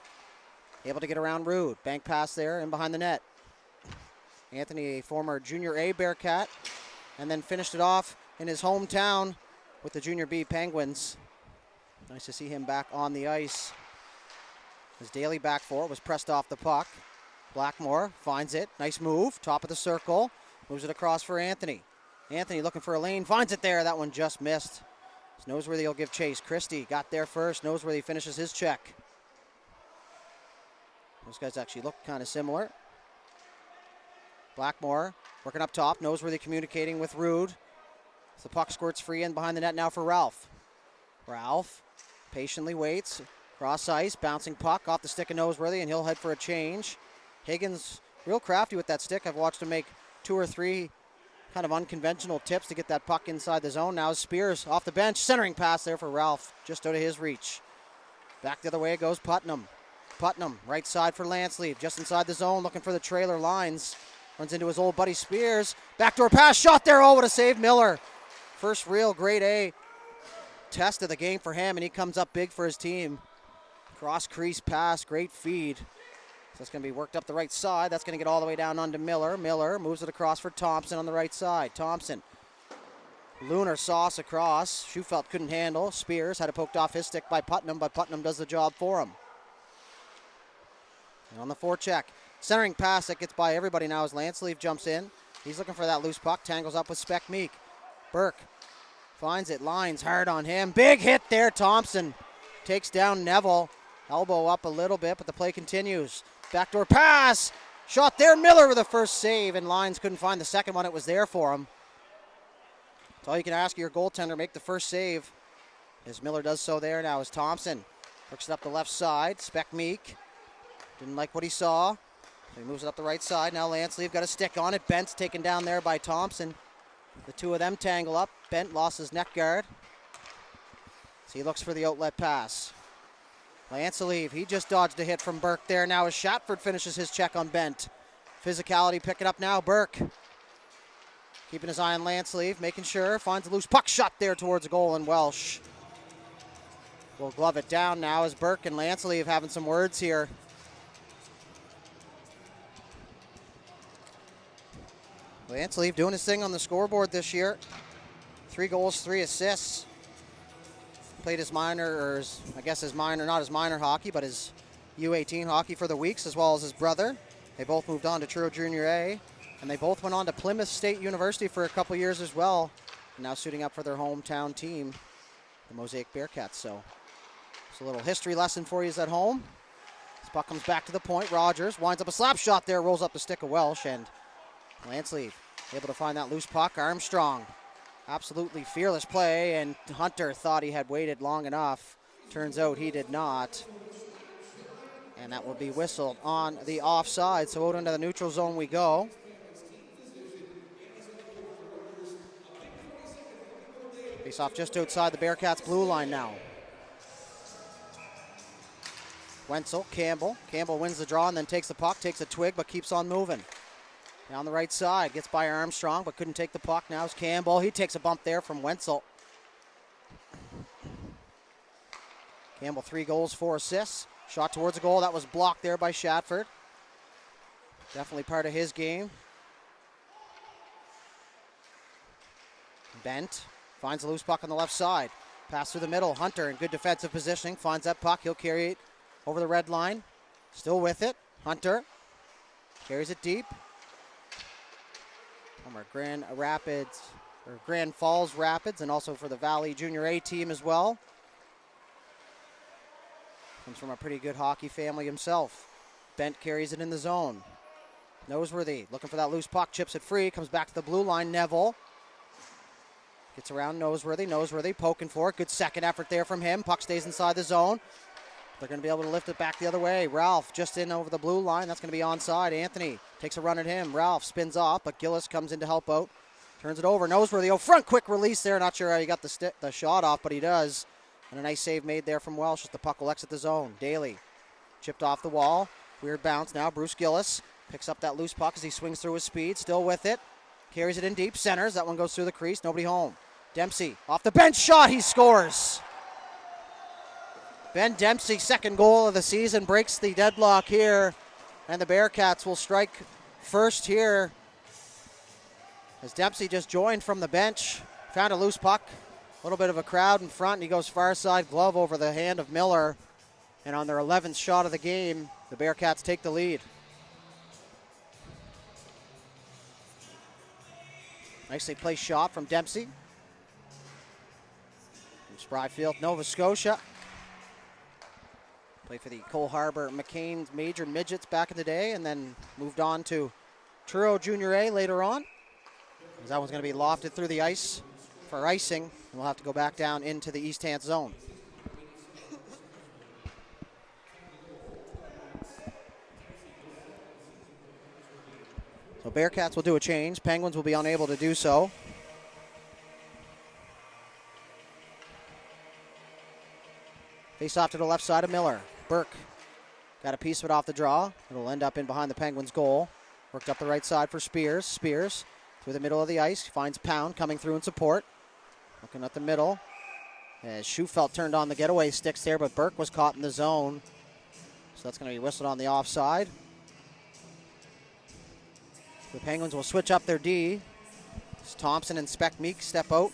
able to get around Rude. Bank pass there and behind the net. Anthony, a former Junior A Bearcat, and then finished it off in his hometown with the Junior B Penguins. Nice to see him back on the ice. His daily back four was pressed off the puck. Blackmore finds it. Nice move. Top of the circle. Moves it across for Anthony. Anthony looking for a lane. Finds it there. That one just missed. Noseworthy will give chase. Christie got there first. Noseworthy finishes his check. Those guys actually look kind of similar. Blackmore working up top. Noseworthy communicating with Rude. As the puck squirts free in behind the net now for Ralph. Ralph patiently waits. Cross ice, bouncing puck off the stick of Noseworthy, and he'll head for a change. Higgins, real crafty with that stick. I've watched him make 2 or 3 kind of unconventional tips to get that puck inside the zone. Now Spears off the bench, centering pass there for Ralph, just out of his reach. Back the other way it goes Putnam. Putnam, right side for Lanceleaf, just inside the zone, looking for the trailer lines. Runs into his old buddy Spears. Backdoor pass, shot there, oh, what a save, Miller. First real grade A test of the game for him, and he comes up big for his team. Cross crease pass, great feed. So that's going to be worked up the right side. That's going to get all the way down onto Miller. Miller moves it across for Thompson on the right side. Thompson, lunar sauce across. Schufelt couldn't handle. Spears had it poked off his stick by Putnam, but Putnam does the job for him. And on the forecheck, centering pass that gets by everybody now as Lanceleaf jumps in. He's looking for that loose puck, tangles up with Speck Meek. Burke finds it, lines hard on him. Big hit there, Thompson takes down Neville. Elbow up a little bit, but the play continues. Backdoor pass. Shot there. Miller with the first save, and Lyons couldn't find the second one. It was there for him. That's all you can ask of your goaltender, make the first save. As Miller does so there now as Thompson works it up the left side. Speck Meek didn't like what he saw. So he moves it up the right side. Now Lanceleaf got a stick on it. Bent's taken down there by Thompson. The two of them tangle up. Bent lost his neck guard. So he looks for the outlet pass. Lanceleaf, he just dodged a hit from Burke there. Now as Shatford finishes his check on Bent. Physicality picking up now. Burke keeping his eye on Lanceleaf, making sure. Finds a loose puck shot there towards a goal, and Welsh will glove it down now as Burke and Lanceleaf having some words here. Lanceleaf doing his thing on the scoreboard this year. 3 goals, 3 assists. Played his minor, or his, I guess his minor, not his minor hockey, but his U18 hockey for the Weeks, as well as his brother. They both moved on to Truro Junior A, and they both went on to Plymouth State University for a couple years as well, and now suiting up for their hometown team, the Mosaik Bearcats. So it's a little history lesson for you at home. This puck comes back to the point. Rogers winds up a slap shot there, rolls up the stick of Welsh, and Lanceleaf able to find that loose puck. Armstrong, absolutely fearless play, and Hunter thought he had waited long enough. Turns out he did not. And that will be whistled on the offside. So out into the neutral zone we go. Face off just outside the Bearcats' blue line now. Wenzel, Campbell. Campbell wins the draw and then takes the puck, takes a twig, but keeps on moving. Down the right side, gets by Armstrong, but couldn't take the puck. Now it's Campbell. He takes a bump there from Wenzel. Campbell, 3 goals, 4 assists. Shot towards a goal. That was blocked there by Shatford. Definitely part of his game. Bent finds a loose puck on the left side. Pass through the middle. Hunter in good defensive positioning. Finds that puck. He'll carry it over the red line. Still with it. Hunter carries it deep. From our Grand Rapids, or Grand Falls Rapids, and also for the Valley Junior A team as well. Comes from a pretty good hockey family himself. Bent carries it in the zone. Noseworthy looking for that loose puck, chips it free, comes back to the blue line. Neville gets around Noseworthy. Noseworthy poking for it. Good second effort there from him. Puck stays inside the zone. They're going to be able to lift it back the other way. Ralph just in over the blue line. That's going to be onside. Anthony takes a run at him. Ralph spins off, but Gillis comes in to help out. Turns it over. Noseworthy, front, quick release there. Not sure how he got the shot off, but he does. And a nice save made there from Welsh as the puck will exit the zone. Daly chipped off the wall. Weird bounce now. Bruce Gillis picks up that loose puck as he swings through his speed. Still with it. Carries it in deep. Centers. That one goes through the crease. Nobody home. Dempsey off the bench shot. He scores. Ben Dempsey, second goal of the season, breaks the deadlock here. And the Bearcats will strike first here as Dempsey just joined from the bench. Found a loose puck. A little bit of a crowd in front. And he goes far side glove over the hand of Miller. And on their 11th shot of the game, the Bearcats take the lead. Nicely placed shot from Dempsey. From Spryfield, Nova Scotia. Played for the Cole Harbour McCain Major Midgets back in the day and then moved on to Truro Junior A later on. That one's going to be lofted through the ice for icing. And we'll have to go back down into the East Hants zone. So Bearcats will do a change. Penguins will be unable to do so. Face off to the left side of Miller. Burke got a piece of it off the draw. It'll end up in behind the Penguins' goal. Worked up the right side for Spears. Spears through the middle of the ice. Finds Pound coming through in support. Looking at the middle. As Schufelt turned on the getaway sticks there, but Burke was caught in the zone. So that's going to be whistled on the offside. The Penguins will switch up their D. As Thompson and Speck Meek step out.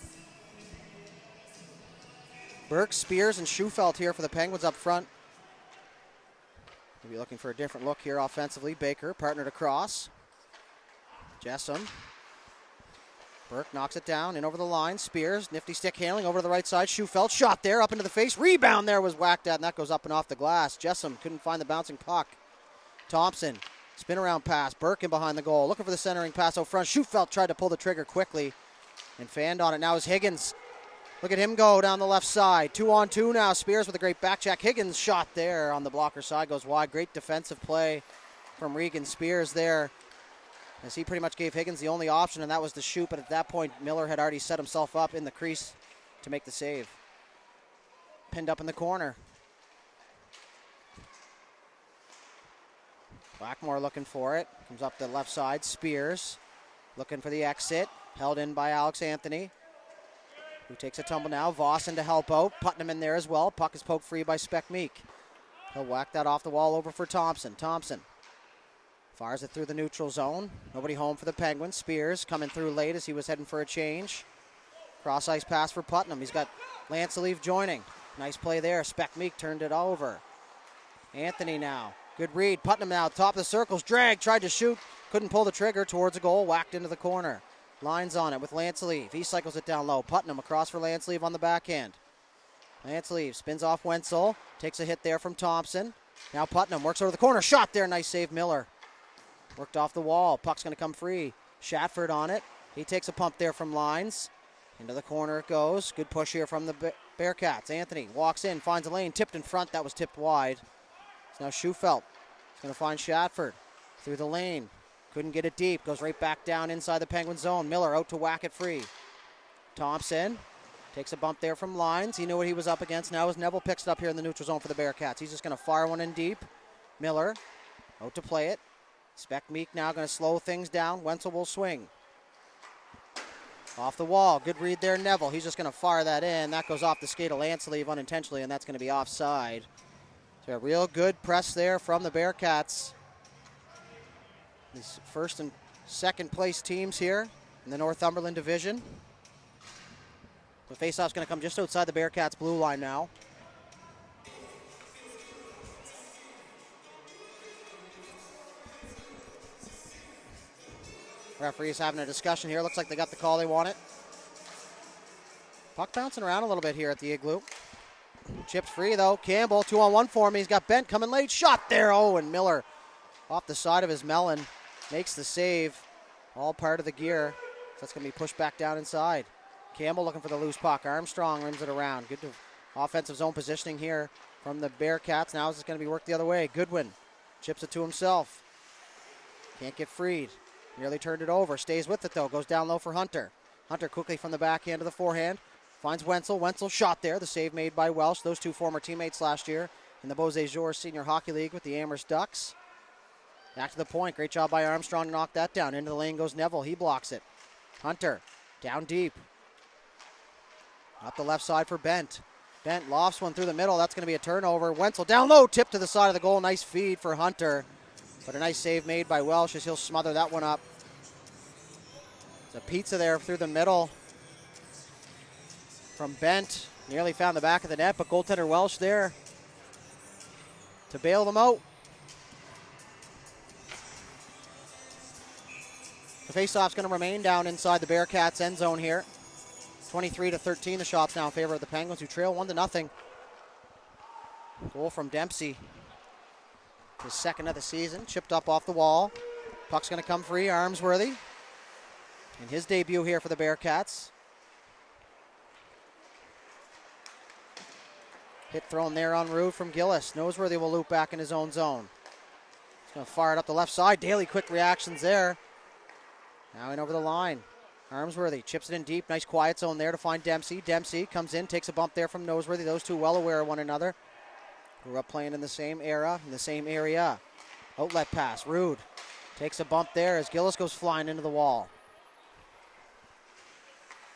Burke, Spears, and Schufelt here for the Penguins up front. We'll be looking for a different look here offensively. Baker partnered across. Jessam. Burke knocks it down in over the line. Spears, nifty stick handling over to the right side. Schufelt shot there up into the face. Rebound there was whacked at, and that goes up and off the glass. Jessam couldn't find the bouncing puck. Thompson, spin around pass. Burke in behind the goal. Looking for the centering pass out front. Schufelt tried to pull the trigger quickly and fanned on it. Now is Higgins. Look at him go down the left side. 2-on-2 now. Spears with a great back check. Higgins shot there on the blocker side. Goes wide. Great defensive play from Regan Spears there, as he pretty much gave Higgins the only option, and that was to shoot. But at that point, Miller had already set himself up in the crease to make the save. Pinned up in the corner. Blackmore looking for it. Comes up the left side. Spears looking for the exit. Held in by Alex Anthony, who takes a tumble now. Vossen to help out. Putnam in there as well. Puck is poked free by Speck Meek. He'll whack that off the wall over for Thompson. Thompson fires it through the neutral zone. Nobody home for the Penguins. Spears coming through late as he was heading for a change. Cross ice pass for Putnam. He's got Lance Leaf joining. Nice play there. Speck Meek turned it over. Anthony now. Good read. Putnam now. Top of the circles. Drag. Tried to shoot. Couldn't pull the trigger towards a goal. Whacked into the corner. Lines on it with Lance Leaf. He cycles it down low. Putnam across for Lance Leaf on the backhand. Lance Leaf spins off Wenzel. Takes a hit there from Thompson. Now Putnam works over the corner. Shot there. Nice save, Miller. Worked off the wall. Puck's going to come free. Shatford on it. He takes a pump there from Lines. Into the corner it goes. Good push here from the Bearcats. Anthony walks in, finds a lane. Tipped in front. That was tipped wide. So now Schufelt is going to find Shatford through the lane. Couldn't get it deep. Goes right back down inside the Penguin zone. Miller out to whack it free. Thompson takes a bump there from Lines. He knew what he was up against. Now as Neville picks it up here in the neutral zone for the Bearcats. He's just going to fire one in deep. Miller out to play it. Speck Meek now going to slow things down. Wenzel will swing. Off the wall. Good read there, Neville. He's just going to fire that in. That goes off the skate of Lanceleave unintentionally, and that's going to be offside. So a real good press there from the Bearcats. These first and second place teams here in the Northumberland division. The faceoff's going to come just outside the Bearcats' blue line now. Referees having a discussion here. Looks like they got the call they wanted. Puck bouncing around a little bit here at the Igloo. Chipped free though. Campbell 2-on-1 for him. He's got Bent coming late. Shot there. Oh, and Miller off the side of his melon. Makes the save. All part of the gear. So that's going to be pushed back down inside. Campbell looking for the loose puck. Armstrong rims it around. Good offensive zone positioning here from the Bearcats. Now it's going to be worked the other way. Goodwin chips it to himself. Can't get freed. Nearly turned it over. Stays with it though. Goes down low for Hunter. Hunter quickly from the backhand to the forehand. Finds Wenzel. Wenzel shot there. The save made by Welsh. Those two former teammates last year in the Beausejour Senior Hockey League with the Amherst Ducks. Back to the point. Great job by Armstrong to knock that down. Into the lane goes Neville. He blocks it. Hunter down deep. Up the left side for Bent. Bent lofts one through the middle. That's going to be a turnover. Wenzel down low. Tip to the side of the goal. Nice feed for Hunter. But a nice save made by Welsh as he'll smother that one up. It's a pizza there through the middle from Bent. Nearly found the back of the net, but goaltender Welsh there to bail them out. The faceoff's going to remain down inside the Bearcats end zone here. 23-13, the shots now in favor of the Penguins, who trail 1-0. Goal from Dempsey. His second of the season, chipped up off the wall. Puck's going to come free, Armsworthy. In his debut here for the Bearcats. Hit thrown there on Rude from Gillis. Noseworthy will loop back in his own zone. He's going to fire it up the left side. Daly quick reactions there. Now in over the line. Armsworthy chips it in deep. Nice quiet zone there to find Dempsey. Dempsey comes in, takes a bump there from Noseworthy. Those two well aware of one another. Grew up playing in the same era, in the same area. Outlet pass. Rude takes a bump there as Gillis goes flying into the wall.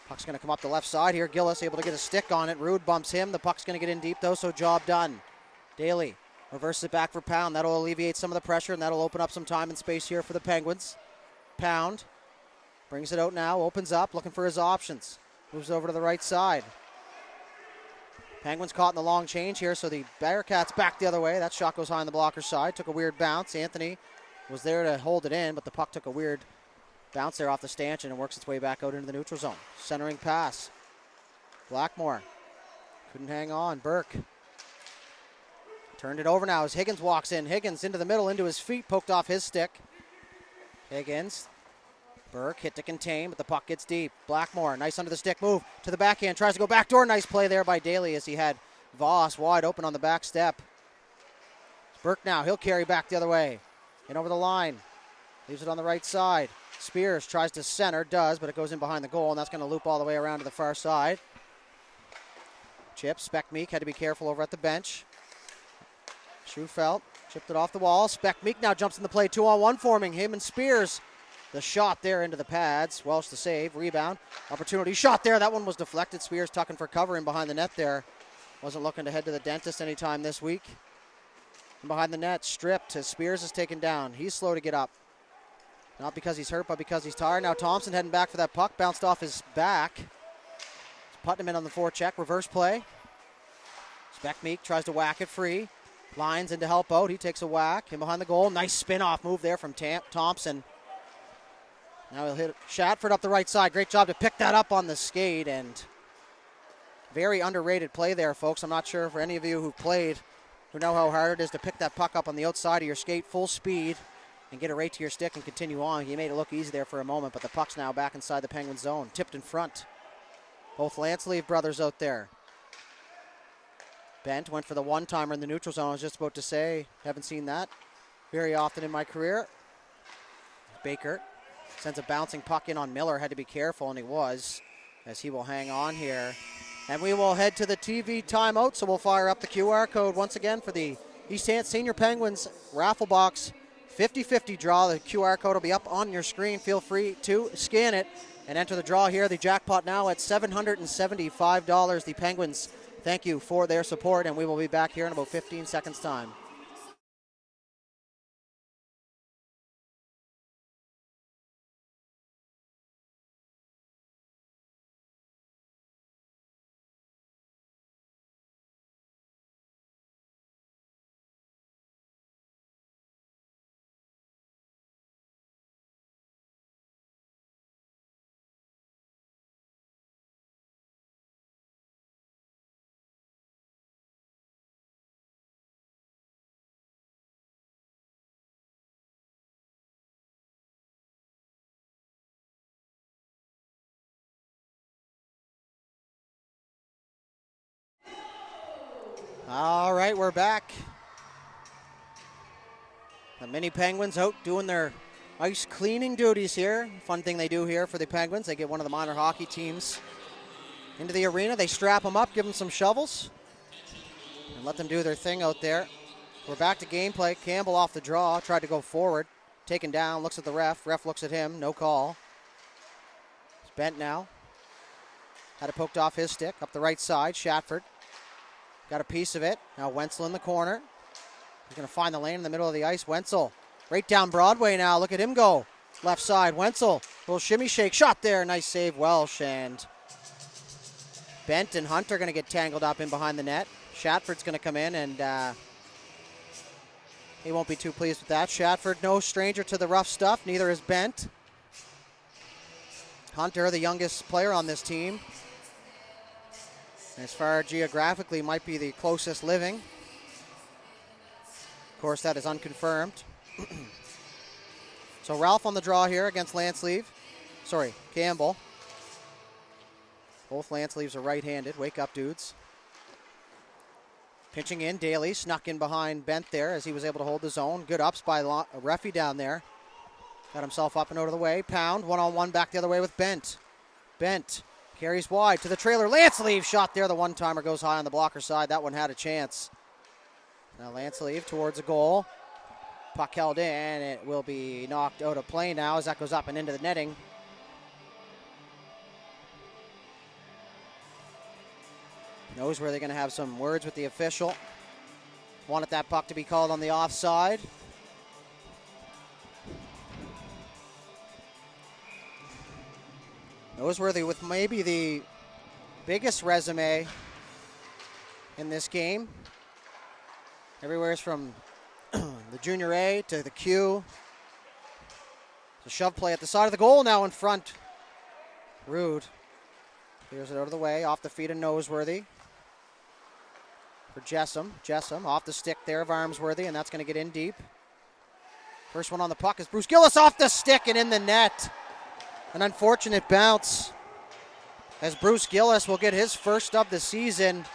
Puck's going to come up the left side here. Gillis able to get a stick on it. Rude bumps him. The puck's going to get in deep though, so job done. Daly reverses it back for Pound. That'll alleviate some of the pressure, and that'll open up some time and space here for the Penguins. Pound brings it out now, opens up, looking for his options. Moves over to the right side. Penguins caught in the long change here, so the Bearcats back the other way. That shot goes high on the blocker's side. Took a weird bounce. Anthony was there to hold it in, but the puck took a weird bounce there off the stanchion and works its way back out into the neutral zone. Centering pass. Blackmore couldn't hang on. Burke turned it over now as Higgins walks in. Higgins into the middle, into his feet, poked off his stick. Higgins. Burke hit to contain, but the puck gets deep. Blackmore, nice under the stick move to the backhand. Tries to go backdoor. Nice play there by Daly as he had Voss wide open on the back step. Burke now, he'll carry back the other way. In over the line. Leaves it on the right side. Spears tries to center, does, but it goes in behind the goal, and that's going to loop all the way around to the far side. Chip, Speckmeek had to be careful over at the bench. Schufelt chipped it off the wall. Speckmeek now jumps in the play, 2-on-1 forming. Him and Spears. The shot there into the pads. Welsh the save. Rebound. Opportunity. Shot there. That one was deflected. Spears tucking for cover in behind the net there. Wasn't looking to head to the dentist anytime this week. And behind the net, stripped as Spears is taken down. He's slow to get up. Not because he's hurt, but because he's tired. Now Thompson heading back for that puck. Bounced off his back. Putnam in on the forecheck. Reverse play. Speckmeek tries to whack it free. Lines in to help out. He takes a whack. In behind the goal. Nice spin-off move there from Thompson. Now he'll hit Shatford up the right side. Great job to pick that up on the skate, and very underrated play there, folks. I'm not sure for any of you who've played who know how hard it is to pick that puck up on the outside of your skate full speed and get it right to your stick and continue on. He made it look easy there for a moment, but the puck's now back inside the Penguin zone. Tipped in front. Both Lanceleaf brothers out there. Bent went for the one-timer in the neutral zone. I was just about to say, haven't seen that very often in my career. Baker sends a bouncing puck in on Miller. Had to be careful, and he was, as he will hang on here. And we will head to the TV timeout, so we'll fire up the QR code once again for the East Hants Senior Penguins raffle box 50-50 draw. The QR code will be up on your screen. Feel free to scan it and enter the draw here. The jackpot now at $775. The Penguins, thank you for their support, and we will be back here in about 15 seconds' time. All right, we're back. The mini Penguins out doing their ice cleaning duties here. Fun thing they do here for the Penguins. They get one of the minor hockey teams into the arena. They strap them up, give them some shovels, and let them do their thing out there. We're back to gameplay. Campbell off the draw, tried to go forward. Taken down, looks at the ref. Ref looks at him, no call. It's bent now. Had it poked off his stick, up the right side. Shatford got a piece of it. Now Wenzel in the corner. He's going to find the lane in the middle of the ice. Wenzel right down Broadway now. Look at him go. Left side, Wenzel. Little shimmy shake. Shot there. Nice save, Welsh. And Bent and Hunt are going to get tangled up in behind the net. Shatford's going to come in, and he won't be too pleased with that. Shatford, no stranger to the rough stuff. Neither is Bent. Hunter, the youngest player on this team. As far geographically, might be the closest living. Of course, that is unconfirmed. So Ralph on the draw here against Campbell. Both Lanceleaves are right-handed. Wake up, dudes. Pinching in, Daly snuck in behind Bent there as he was able to hold the zone. Good ups by Reffy down there. Got himself up and out of the way. Pound, one-on-one back the other way with Bent. Bent carries wide to the trailer. Lanceleave shot there. The one-timer goes high on the blocker side. That one had a chance. Now Lanceleave towards a goal. Puck held in. It will be knocked out of play now as that goes up and into the netting. Knows where they're going to have some words with the official. Wanted that puck to be called on the offside. Noseworthy with maybe the biggest resume in this game. Everywhere from the junior A to the Q. The shove play at the side of the goal now in front. Rude. Clears it out of the way, off the feet of Noseworthy. For Jessam. Jessam off the stick there of Armsworthy, and that's going to get in deep. First one on the puck is Bruce Gillis off the stick and in the net. An unfortunate bounce as Bruce Gillis will get his first of the season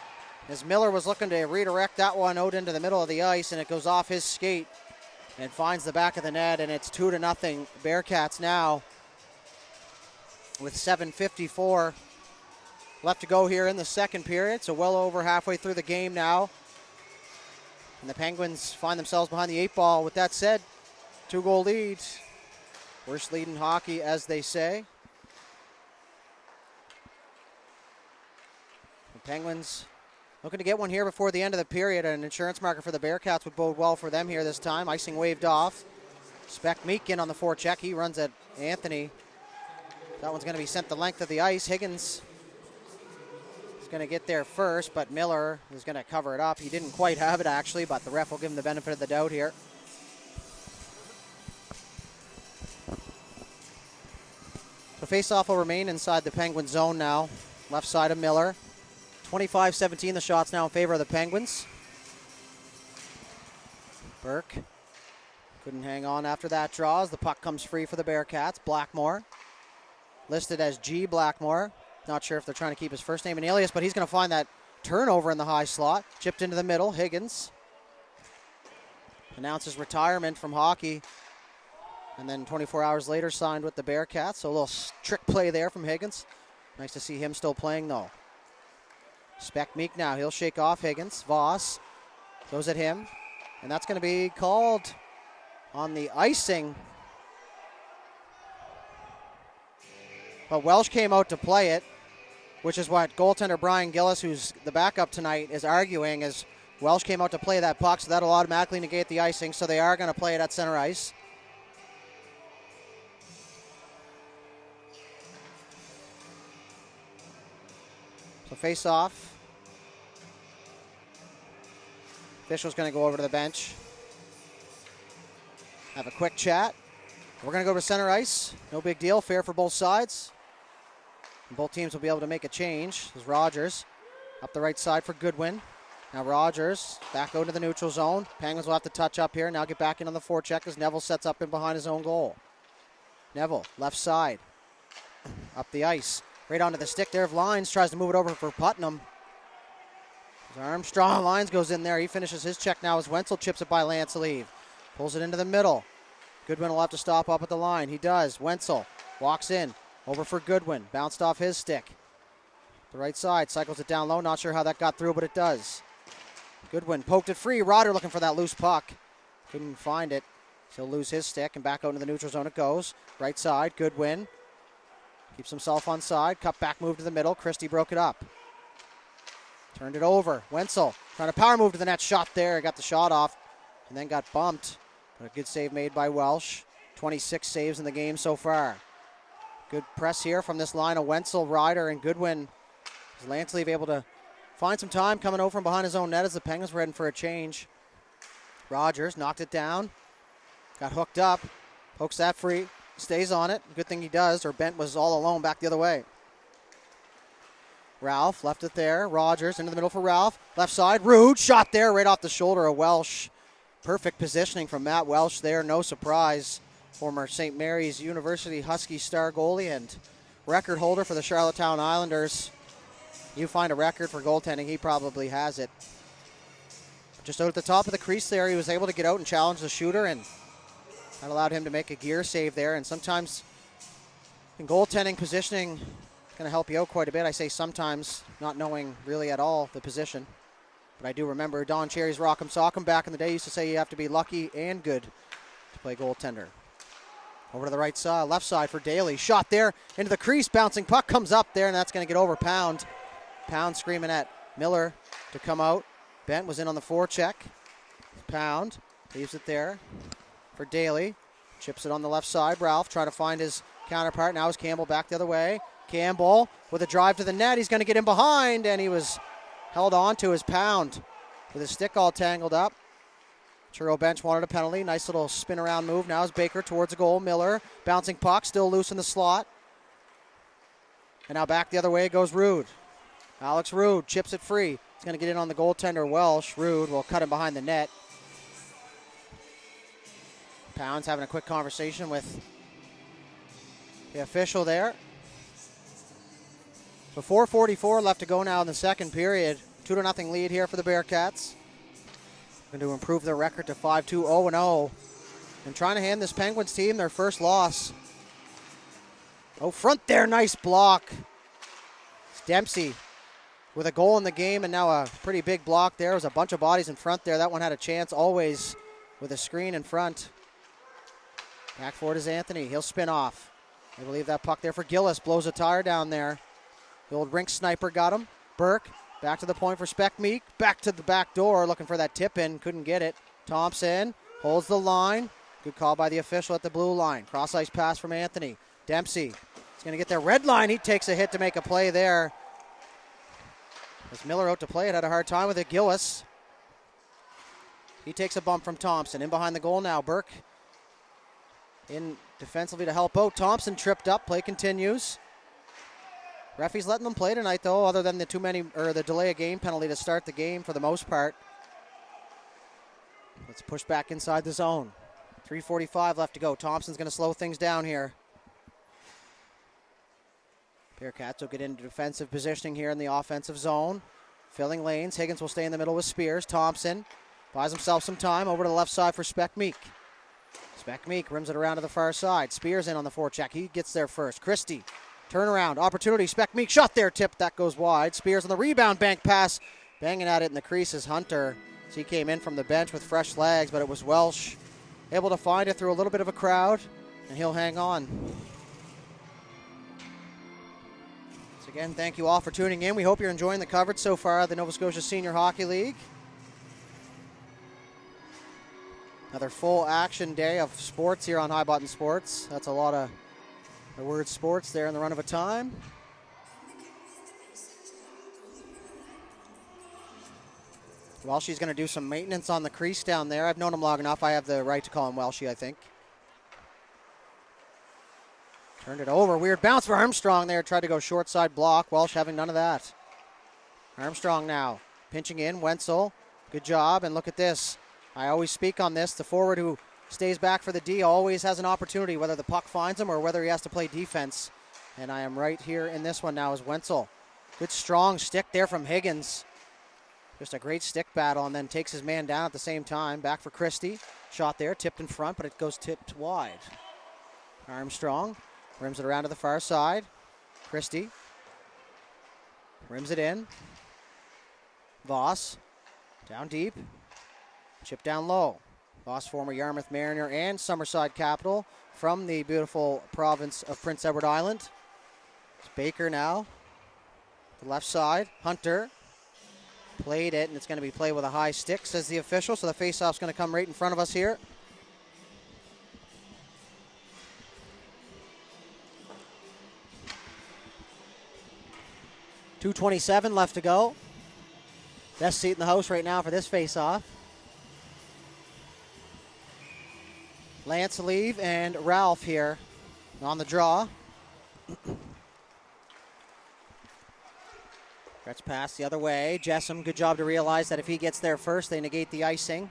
as Miller was looking to redirect that one out into the middle of the ice, and it goes off his skate and finds the back of the net, and it's 2-0 Bearcats now with 7:54 left to go here in the second period, so well over halfway through the game now. And the Penguins find themselves behind the 8 ball. With that said, 2-goal lead. Worst lead in hockey, as they say. The Penguins looking to get one here before the end of the period. An insurance marker for the Bearcats would bode well for them here this time. Icing waved off. Speck Meekin on the forecheck. He runs at Anthony. That one's going to be sent the length of the ice. Higgins is going to get there first, but Miller is going to cover it up. He didn't quite have it, actually, but the ref will give him the benefit of the doubt here. The faceoff will remain inside the Penguin zone now. Left side of Miller. 25-17, the shots now in favor of the Penguins. Burke couldn't hang on after that draw as the puck comes free for the Bearcats. Blackmore, listed as G. Blackmore. Not sure if they're trying to keep his first name an alias, but he's going to find that turnover in the high slot. Chipped into the middle, Higgins announces retirement from hockey. And then 24 hours later signed with the Bearcats. So a little trick play there from Higgins. Nice to see him still playing though. Speck Meek now. He'll shake off Higgins. Voss goes at him. And that's going to be called on the icing. But Welsh came out to play it, which is what goaltender Brian Gillis, who's the backup tonight, is arguing, as Welsh came out to play that puck, so that'll automatically negate the icing. So they are going to play it at center ice. So face off. Official's going to go over to the bench. Have a quick chat. We're going to go to center ice. No big deal. Fair for both sides. And both teams will be able to make a change. There's Rogers up the right side for Goodwin. Now Rogers back out to the neutral zone. Penguins will have to touch up here. Now get back in on the forecheck as Neville sets up in behind his own goal. Neville, left side. Up the ice. Right onto the stick there of Lines. Tries to move it over for Putnam. Armstrong, Lyons goes in there. He finishes his check now as Wenzel chips it by Lancelieve. Pulls it into the middle. Goodwin will have to stop up at the line. He does. Wenzel walks in. Over for Goodwin. Bounced off his stick. The right side. Cycles it down low. Not sure how that got through, but it does. Goodwin poked it free. Rodder looking for that loose puck. Couldn't find it. So he'll lose his stick and back out into the neutral zone it goes. Right side. Goodwin. Keeps himself on side. Cut back move to the middle. Christie broke it up. Turned it over. Wenzel trying to power move to the net. Shot there. Got the shot off and then got bumped. But a good save made by Welsh. 26 saves in the game so far. Good press here from this line of Wenzel, Ryder, and Goodwin. Is Lancelieve able to find some time coming over from behind his own net as the Penguins were heading for a change. Rogers knocked it down. Got hooked up. Pokes that free. Stays on it. Good thing he does, or Bent was all alone back the other way. Ralph left it there. Rogers into the middle for Ralph. Left side. Rude. Shot there right off the shoulder of Welsh. Perfect positioning from Matt Welsh there. No surprise. Former St. Mary's University Husky star goalie and record holder for the Charlottetown Islanders. You find a record for goaltending, he probably has it. Just out at the top of the crease there, he was able to get out and challenge the shooter, and that allowed him to make a gear save there. And sometimes in goaltending, positioning going to help you out quite a bit. I say sometimes, not knowing really at all the position. But I do remember Don Cherry's Rock'em Sock'em back in the day used to say you have to be lucky and good to play goaltender. Over to the right side, left side for Daly. Shot there into the crease. Bouncing puck comes up there, and that's going to get over Pound. Pound screaming at Miller to come out. Bent was in on the forecheck. Pound leaves it there for Daly. Chips it on the left side. Ralph trying to find his counterpart. Now is Campbell back the other way. Campbell with a drive to the net. He's going to get in behind, and he was held on to his Pound with his stick all tangled up. Truro bench wanted a penalty. Nice little spin around move. Now is Baker towards a goal. Miller bouncing puck, still loose in the slot. And now back the other way goes Rude. Alex Rude chips it free. He's going to get in on the goaltender Welsh. Rude will cut him behind the net. Pound's having a quick conversation with the official there. So 4:44 left to go now in the second period. 2-0 lead here for the Bearcats. Going to improve their record to 5-2, 0-0. And trying to hand this Penguins team their first loss. Oh, front there, nice block. It's Dempsey with a goal in the game and now a pretty big block there. There's a bunch of bodies in front there. That one had a chance always with a screen in front. Back forward is Anthony. He'll spin off. I believe that puck there for Gillis. Blows a tire down there. The old rink sniper got him. Burke back to the point for Speck Meek. Back to the back door looking for that tip in. Couldn't get it. Thompson holds the line. Good call by the official at the blue line. Cross ice pass from Anthony. Dempsey is going to get their red line. He takes a hit to make a play there. As Miller out to play it, had a hard time with it. Gillis. He takes a bump from Thompson. In behind the goal now. Burke in defensively to help out. Thompson tripped up. Play continues. Referee's letting them play tonight, though, other than the delay of game penalty to start the game for the most part. Let's push back inside the zone. 3:45 left to go. Thompson's going to slow things down here. Bearcats will get into defensive positioning here in the offensive zone. Filling lanes. Higgins will stay in the middle with Spears. Thompson buys himself some time. Over to the left side for Speck Meek. Speck Meek rims it around to the far side. Spears in on the forecheck. He gets there first. Christie. Turnaround, opportunity, Speck Meek, shot there, tipped, that goes wide. Spears on the rebound, bank pass, banging at it in the creases, Hunter. So he came in from the bench with fresh legs, but it was Welsh able to find it through a little bit of a crowd, and he'll hang on. So again, thank you all for tuning in. We hope you're enjoying the coverage so far of the Nova Scotia Senior Hockey League. Another full action day of sports here on High Button Sports. That's a lot of the word sports there in the run of a time. Welshie's going to do some maintenance on the crease down there. I've known him long enough. I have the right to call him Welshie, I think. Turned it over. Weird bounce for Armstrong there. Tried to go short side block. Welsh having none of that. Armstrong now pinching in. Wenzel. Good job. And look at this. I always speak on this. The forward who stays back for the D always has an opportunity, whether the puck finds him or whether he has to play defense. And I am right here in this one now as Wenzel. Good strong stick there from Higgins. Just a great stick battle, and then takes his man down at the same time. Back for Christie. Shot there, tipped in front, but it goes tipped wide. Armstrong rims it around to the far side. Christie rims it in. Voss down deep. Chip down low. Voss, former Yarmouth Mariner and Summerside Capital from the beautiful province of Prince Edward Island. It's Baker now. The left side. Hunter played it, and it's going to be played with a high stick, says the official. So the faceoff's going to come right in front of us here. .2:27 left to go. Best seat in the house right now for this faceoff. Lance Leave and Ralph here on the draw. Gretz pass the other way. Jessam, good job to realize that if he gets there first, they negate the icing.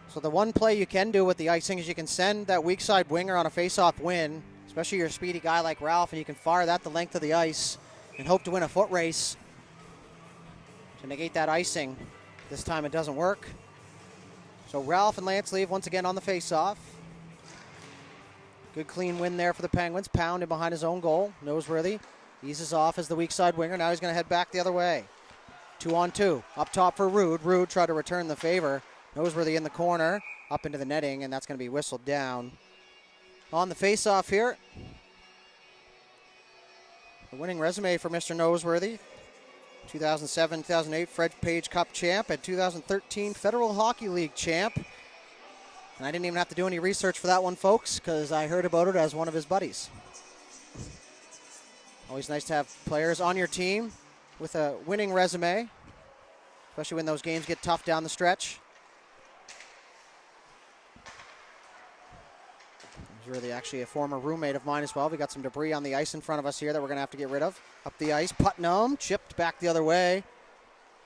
So the one play you can do with the icing is you can send that weak side winger on a face-off win, especially your speedy guy like Ralph, and you can fire that the length of the ice and hope to win a foot race to negate that icing. This time it doesn't work. So Ralph and Lance Leave once again on the face-off. Good clean win there for the Penguins. Pound in behind his own goal. Noseworthy eases off as the weak side winger. Now he's going to head back the other way. 2-on-2. Up top for Rude. Rude tried to return the favor. Noseworthy in the corner. Up into the netting, and that's going to be whistled down. On the face-off here. The winning resume for Mr. Noseworthy. 2007-2008 Fred Page Cup champ and 2013 Federal Hockey League champ. And I didn't even have to do any research for that one, folks, because I heard about it as one of his buddies. Always nice to have players on your team with a winning resume, especially when those games get tough down the stretch. He's really actually a former roommate of mine as well. We got some debris on the ice in front of us here that we're going to have to get rid of. Up the ice, Putnam chipped back the other way.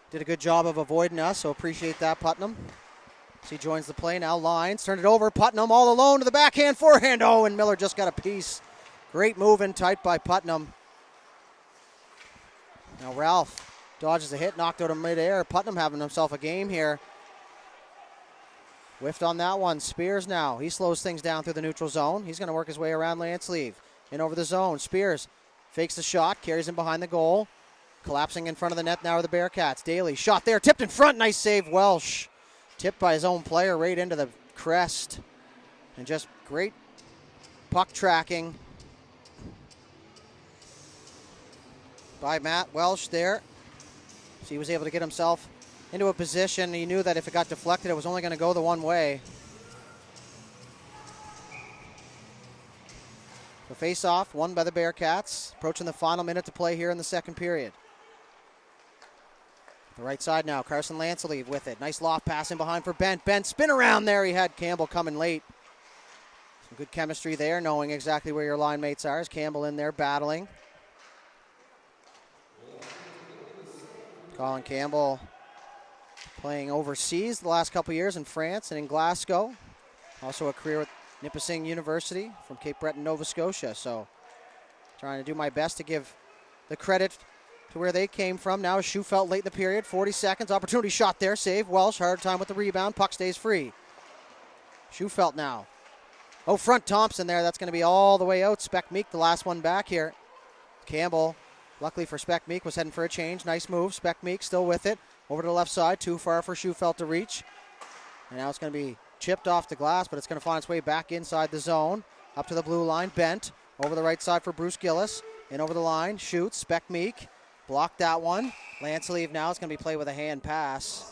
Did a good job of avoiding us, so appreciate that, Putnam. He joins the play now. Lines, turned it over. Putnam all alone to the backhand, forehand. Oh, and Miller just got a piece. Great move in tight by Putnam. Now Ralph dodges a hit, knocked out of midair. Putnam having himself a game here. Whiffed on that one. Spears now. He slows things down through the neutral zone. He's going to work his way around Lance Leave. In over the zone. Spears fakes the shot, carries him behind the goal. Collapsing in front of the net now are the Bearcats. Daly, shot there, tipped in front. Nice save, Welsh. Tipped by his own player right into the crest. And just great puck tracking by Matt Welsh there. So he was able to get himself into a position. He knew that if it got deflected, it was only going to go the one way. The face-off won by the Bearcats. Approaching the final minute to play here in the second period. The right side now, Carson Lanceleave with it. Nice loft pass in behind for Bent. Bent, spin around there. He had Campbell coming late. Some good chemistry there, knowing exactly where your line mates are. As Campbell in there battling. Colin Campbell playing overseas the last couple years in France and in Glasgow. Also a career with Nipissing University from Cape Breton, Nova Scotia. So trying to do my best to give the credit to where they came from. Now Shufelt late in the period. 40 seconds. Opportunity shot there. Save. Welsh. Hard time with the rebound. Puck stays free. Shufelt now. Oh, front Thompson there. That's going to be all the way out. Speck Meek, the last one back here. Campbell, luckily for Speck Meek, was heading for a change. Nice move. Speck Meek still with it. Over to the left side. Too far for Shufelt to reach. And now it's going to be chipped off the glass, but it's going to find its way back inside the zone. Up to the blue line. Bent. Over the right side for Bruce Gillis. In over the line. Shoots. Speck Meek. Blocked that one. Lance Leave now. It's going to be played with a hand pass.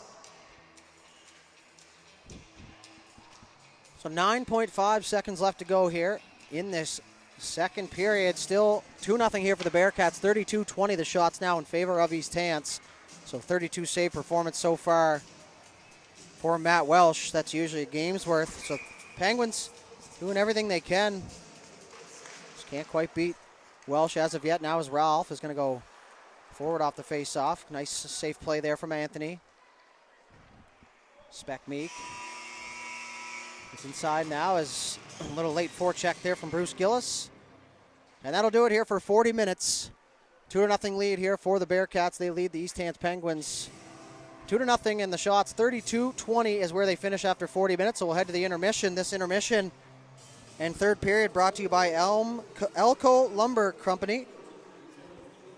So 9.5 seconds left to go here in this second period. Still 2-0 here for the Bearcats. 32-20 the shots now in favor of East Hants. So 32 save performance so far for Matt Welsh. That's usually a game's worth. So Penguins doing everything they can. Just can't quite beat Welsh as of yet. Now as Ralph is going to go forward off the face-off. Nice safe play there from Anthony. Speck Meek. It's inside now as a little late forecheck there from Bruce Gillis. And that'll do it here for 40 minutes. 2-0 lead here for the Bearcats. They lead the East Hants Penguins 2-0 in the shots. 32-20 is where they finish after 40 minutes. So we'll head to the intermission. This intermission and third period brought to you by Elko Lumber Company.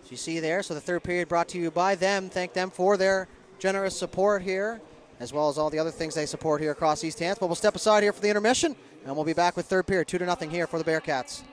As you see there, so the third period brought to you by them. Thank them for their generous support here, as well as all the other things they support here across East Hants. But we'll step aside here for the intermission, and we'll be back with third period. 2-0 here for the Bearcats.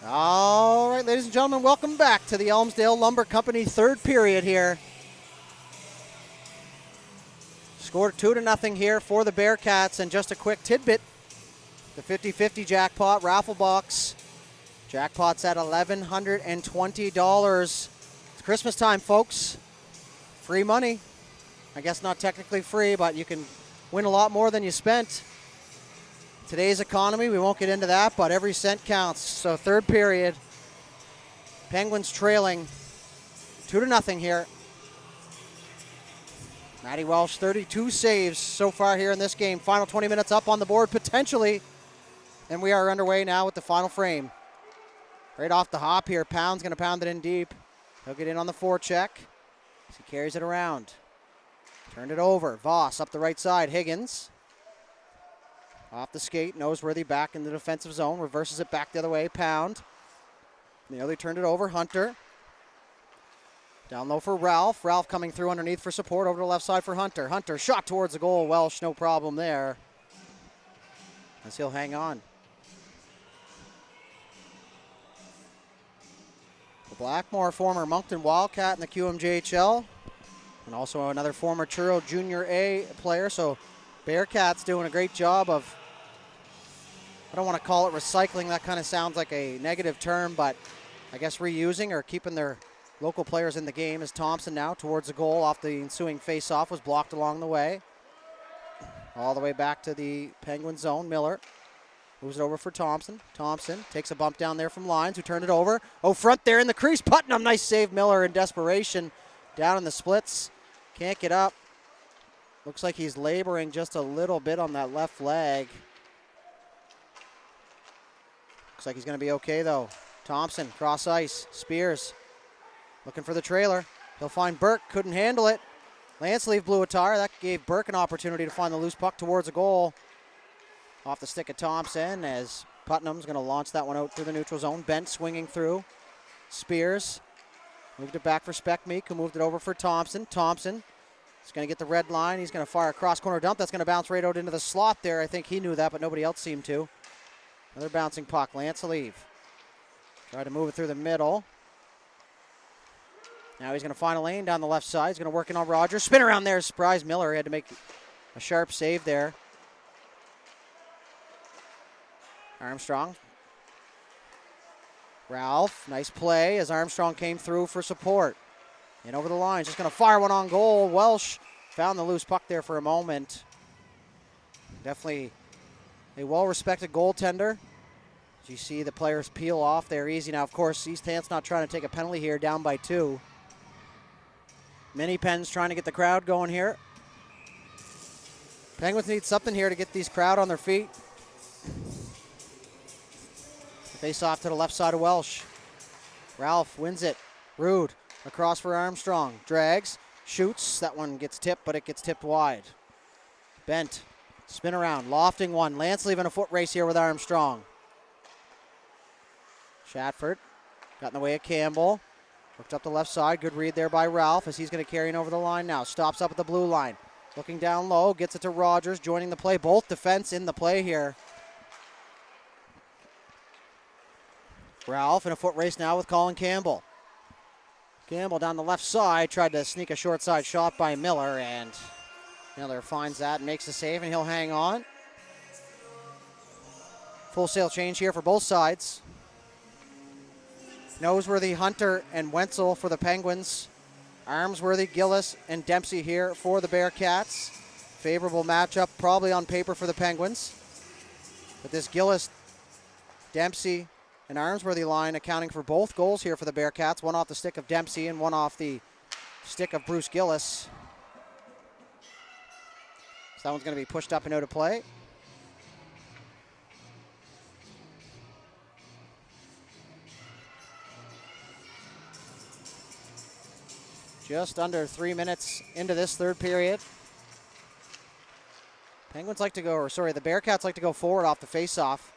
All right, ladies and gentlemen, welcome back to the Elmsdale Lumber Company third period here. Scored 2-0 here for the Bearcats, and just a quick tidbit, the 50-50 jackpot raffle box. Jackpot's at $1,120. It's Christmas time, folks. Free money. I guess not technically free, but you can win a lot more than you spent. Today's economy, we won't get into that, but every cent counts. So third period, Penguins trailing 2-0 here. Matty Welsh, 32 saves so far here in this game. Final 20 minutes up on the board, potentially. And we are underway now with the final frame. Right off the hop here, Pound's going to pound it in deep. He'll get in on the forecheck as he carries it around. Turned it over. Voss up the right side. Higgins. Off the skate, noseworthy back in the defensive zone. Reverses it back the other way. Pound. Nearly turned it over. Hunter. Down low for Ralph. Ralph coming through underneath for support. Over to the left side for Hunter. Hunter shot towards the goal. Welsh, no problem there. As he'll hang on. The Blackmore, former Moncton Wildcat in the QMJHL. And also another former Truro Junior A player. So Bearcats doing a great job of, I don't want to call it recycling, that kind of sounds like a negative term, but I guess reusing or keeping their local players in the game. As Thompson now towards the goal off the ensuing face-off, was blocked along the way. All the way back to the Penguin zone. Miller moves it over for Thompson. Thompson takes a bump down there from Lyons, who turned it over. Oh, front there in the crease. Putnam, nice save. Miller in desperation. Down in the splits. Can't get up. Looks like he's laboring just a little bit on that left leg. Looks like he's going to be okay, though. Thompson, cross ice. Spears looking for the trailer. He'll find Burke. Couldn't handle it. Lanceleaf blew a tire. That gave Burke an opportunity to find the loose puck towards a goal. Off the stick of Thompson as Putnam's going to launch that one out through the neutral zone. Bent swinging through. Spears moved it back for Speckmeek, who moved it over for Thompson. Thompson is going to get the red line. He's going to fire a cross-corner dump. That's going to bounce right out into the slot there. I think he knew that, but nobody else seemed to. Another bouncing puck. Lanceleaf tried to move it through the middle. Now he's going to find a lane down the left side. He's going to work in on Rogers. Spin around there. Surprise Miller. He had to make a sharp save there. Armstrong. Ralph. Nice play as Armstrong came through for support. And over the line. Just going to fire one on goal. Welsh found the loose puck there for a moment. Definitely a well-respected goaltender. As you see the players peel off there easy. Now, of course, East Hants not trying to take a penalty here, down by 2. Mini Pens trying to get the crowd going here. Penguins need something here to get these crowd on their feet. Face off to the left side of Welsh. Ralph wins it. Rude across for Armstrong. Drags, shoots. That one gets tipped, but it gets tipped wide. Bent, spin around, lofting one. Lanceleaf in a foot race here with Armstrong. Shatford got in the way of Campbell. Worked up the left side. Good read there by Ralph as he's going to carry it over the line now. Stops up at the blue line. Looking down low. Gets it to Rogers. Joining the play. Both defense in the play here. Ralph in a foot race now with Colin Campbell. Campbell down the left side. Tried to sneak a short side shot by Miller. And Miller finds that and makes the save. And he'll hang on. Full sail change here for both sides. Noseworthy, Hunter, and Wenzel for the Penguins. Armsworthy, Gillis, and Dempsey here for the Bearcats. Favorable matchup probably on paper for the Penguins. But this Gillis, Dempsey, and Armsworthy line accounting for both goals here for the Bearcats. One off the stick of Dempsey and one off the stick of Bruce Gillis. So that one's going to be pushed up and out of play. Just under 3 minutes into this third period. Penguins like to go, or sorry, the Bearcats like to go forward off the face-off.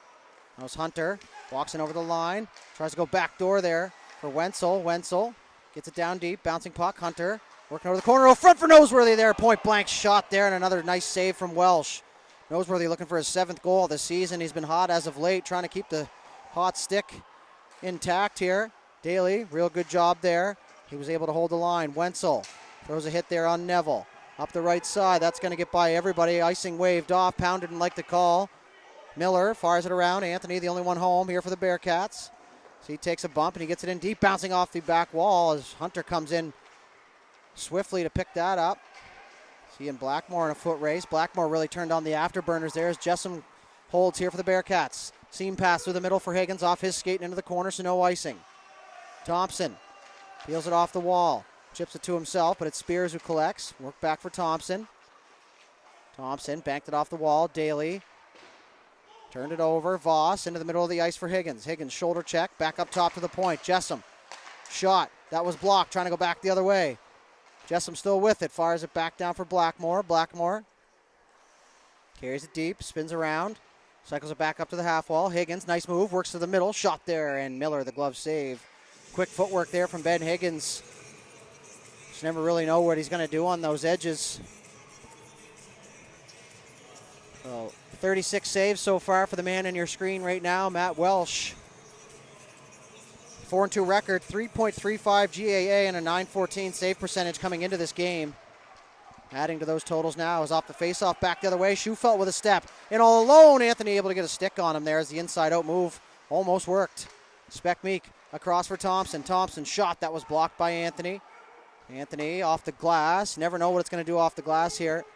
That was Hunter. Walks in over the line. Tries to go back door there for Wenzel. Wenzel gets it down deep. Bouncing puck. Hunter working over the corner. Oh, front for Noseworthy there. Point blank shot there and another nice save from Welsh. Noseworthy looking for his 7th goal of the season. He's been hot as of late, trying to keep the hot stick intact here. Daly, real good job there. He was able to hold the line. Wenzel throws a hit there on Neville. Up the right side, that's going to get by everybody. Icing waved off, Pound didn't like the call. Miller fires it around. Anthony, the only one home here for the Bearcats. So he takes a bump and he gets it in deep, bouncing off the back wall as Hunter comes in swiftly to pick that up. See and Blackmore in a foot race. Blackmore really turned on the afterburners there as Jessom holds here for the Bearcats. Seam pass through the middle for Higgins, off his skate and into the corner, so no icing. Thompson peels it off the wall. Chips it to himself, but it's Spears who collects. Work back for Thompson. Thompson banked it off the wall. Daly turned it over. Voss into the middle of the ice for Higgins. Higgins shoulder check. Back up top to the point. Jessom. Shot. That was blocked. Trying to go back the other way. Jessom still with it. Fires it back down for Blackmore. Blackmore carries it deep. Spins around. Cycles it back up to the half wall. Higgins. Nice move. Works to the middle. Shot there. And Miller, the glove save. Quick footwork there from Ben Higgins. Just never really know what he's going to do on those edges. So 36 saves so far for the man in your screen right now, Matt Welsh. 4-2 record, 3.35 GAA and a 914 save percentage coming into this game. Adding to those totals now is off the faceoff, back the other way. Schufelt with a step. And all alone, Anthony able to get a stick on him there as the inside-out move almost worked. Speck Meek across for Thompson. Thompson shot, that was blocked by Anthony. Anthony off the glass. Never know what it's going to do off the glass here.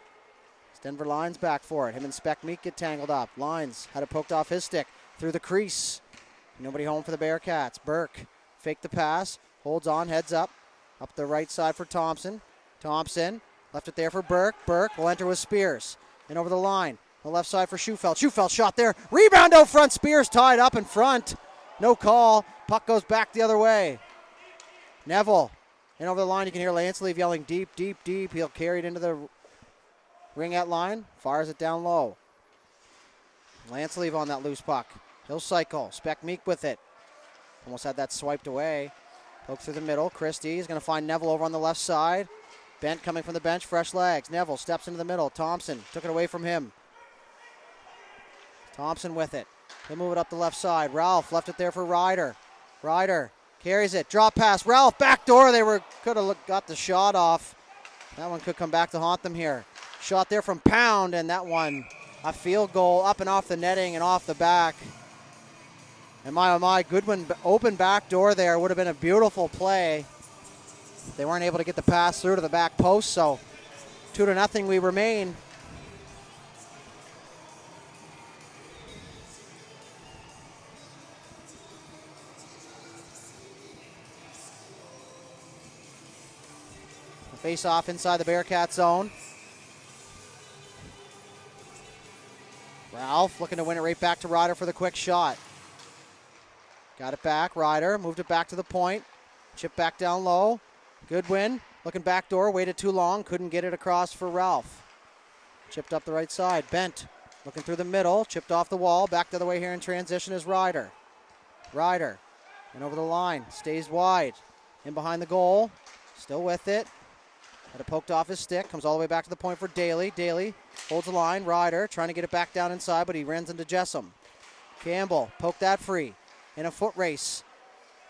Denver Lyons back for it. Him and Speck Meek get tangled up. Lyons had it poked off his stick through the crease. Nobody home for the Bearcats. Burke faked the pass. Holds on, heads up. Up the right side for Thompson. Thompson left it there for Burke. Burke will enter with Spears. And over the line. The left side for Schufelt. Schufelt shot there. Rebound out front. Spears tied up in front. No call. Puck goes back the other way. Neville. And over the line, you can hear Lanceleave yelling deep, deep, deep. He'll carry it into the ring at line. Fires it down low. Lanceleave on that loose puck. He'll cycle. Speck Meek with it. Almost had that swiped away. Poke through the middle. Christie is going to find Neville over on the left side. Bent coming from the bench. Fresh legs. Neville steps into the middle. Thompson took it away from him. Thompson with it. He'll move it up the left side. Ralph left it there for Ryder. Ryder carries it. Drop pass. Ralph backdoor. They could have got the shot off. That one could come back to haunt them here. Shot there from Pound, and that one a field goal up and off the netting and off the back. And my, oh my, Goodwin open back door there. Would have been a beautiful play. They weren't able to get the pass through to the back post, so 2-0 we remain. Face off inside the Bearcat zone. Ralph looking to win it right back to Ryder for the quick shot. Got it back. Ryder moved it back to the point. Chip back down low. Goodwin looking back door. Waited too long. Couldn't get it across for Ralph. Chipped up the right side. Bent looking through the middle. Chipped off the wall. Back the other way here in transition is Ryder. Ryder and over the line. Stays wide. In behind the goal. Still with it. Had it poked off his stick. Comes all the way back to the point for Daly. Daly holds the line. Ryder trying to get it back down inside, but he runs into Jessom. Campbell poked that free in a foot race.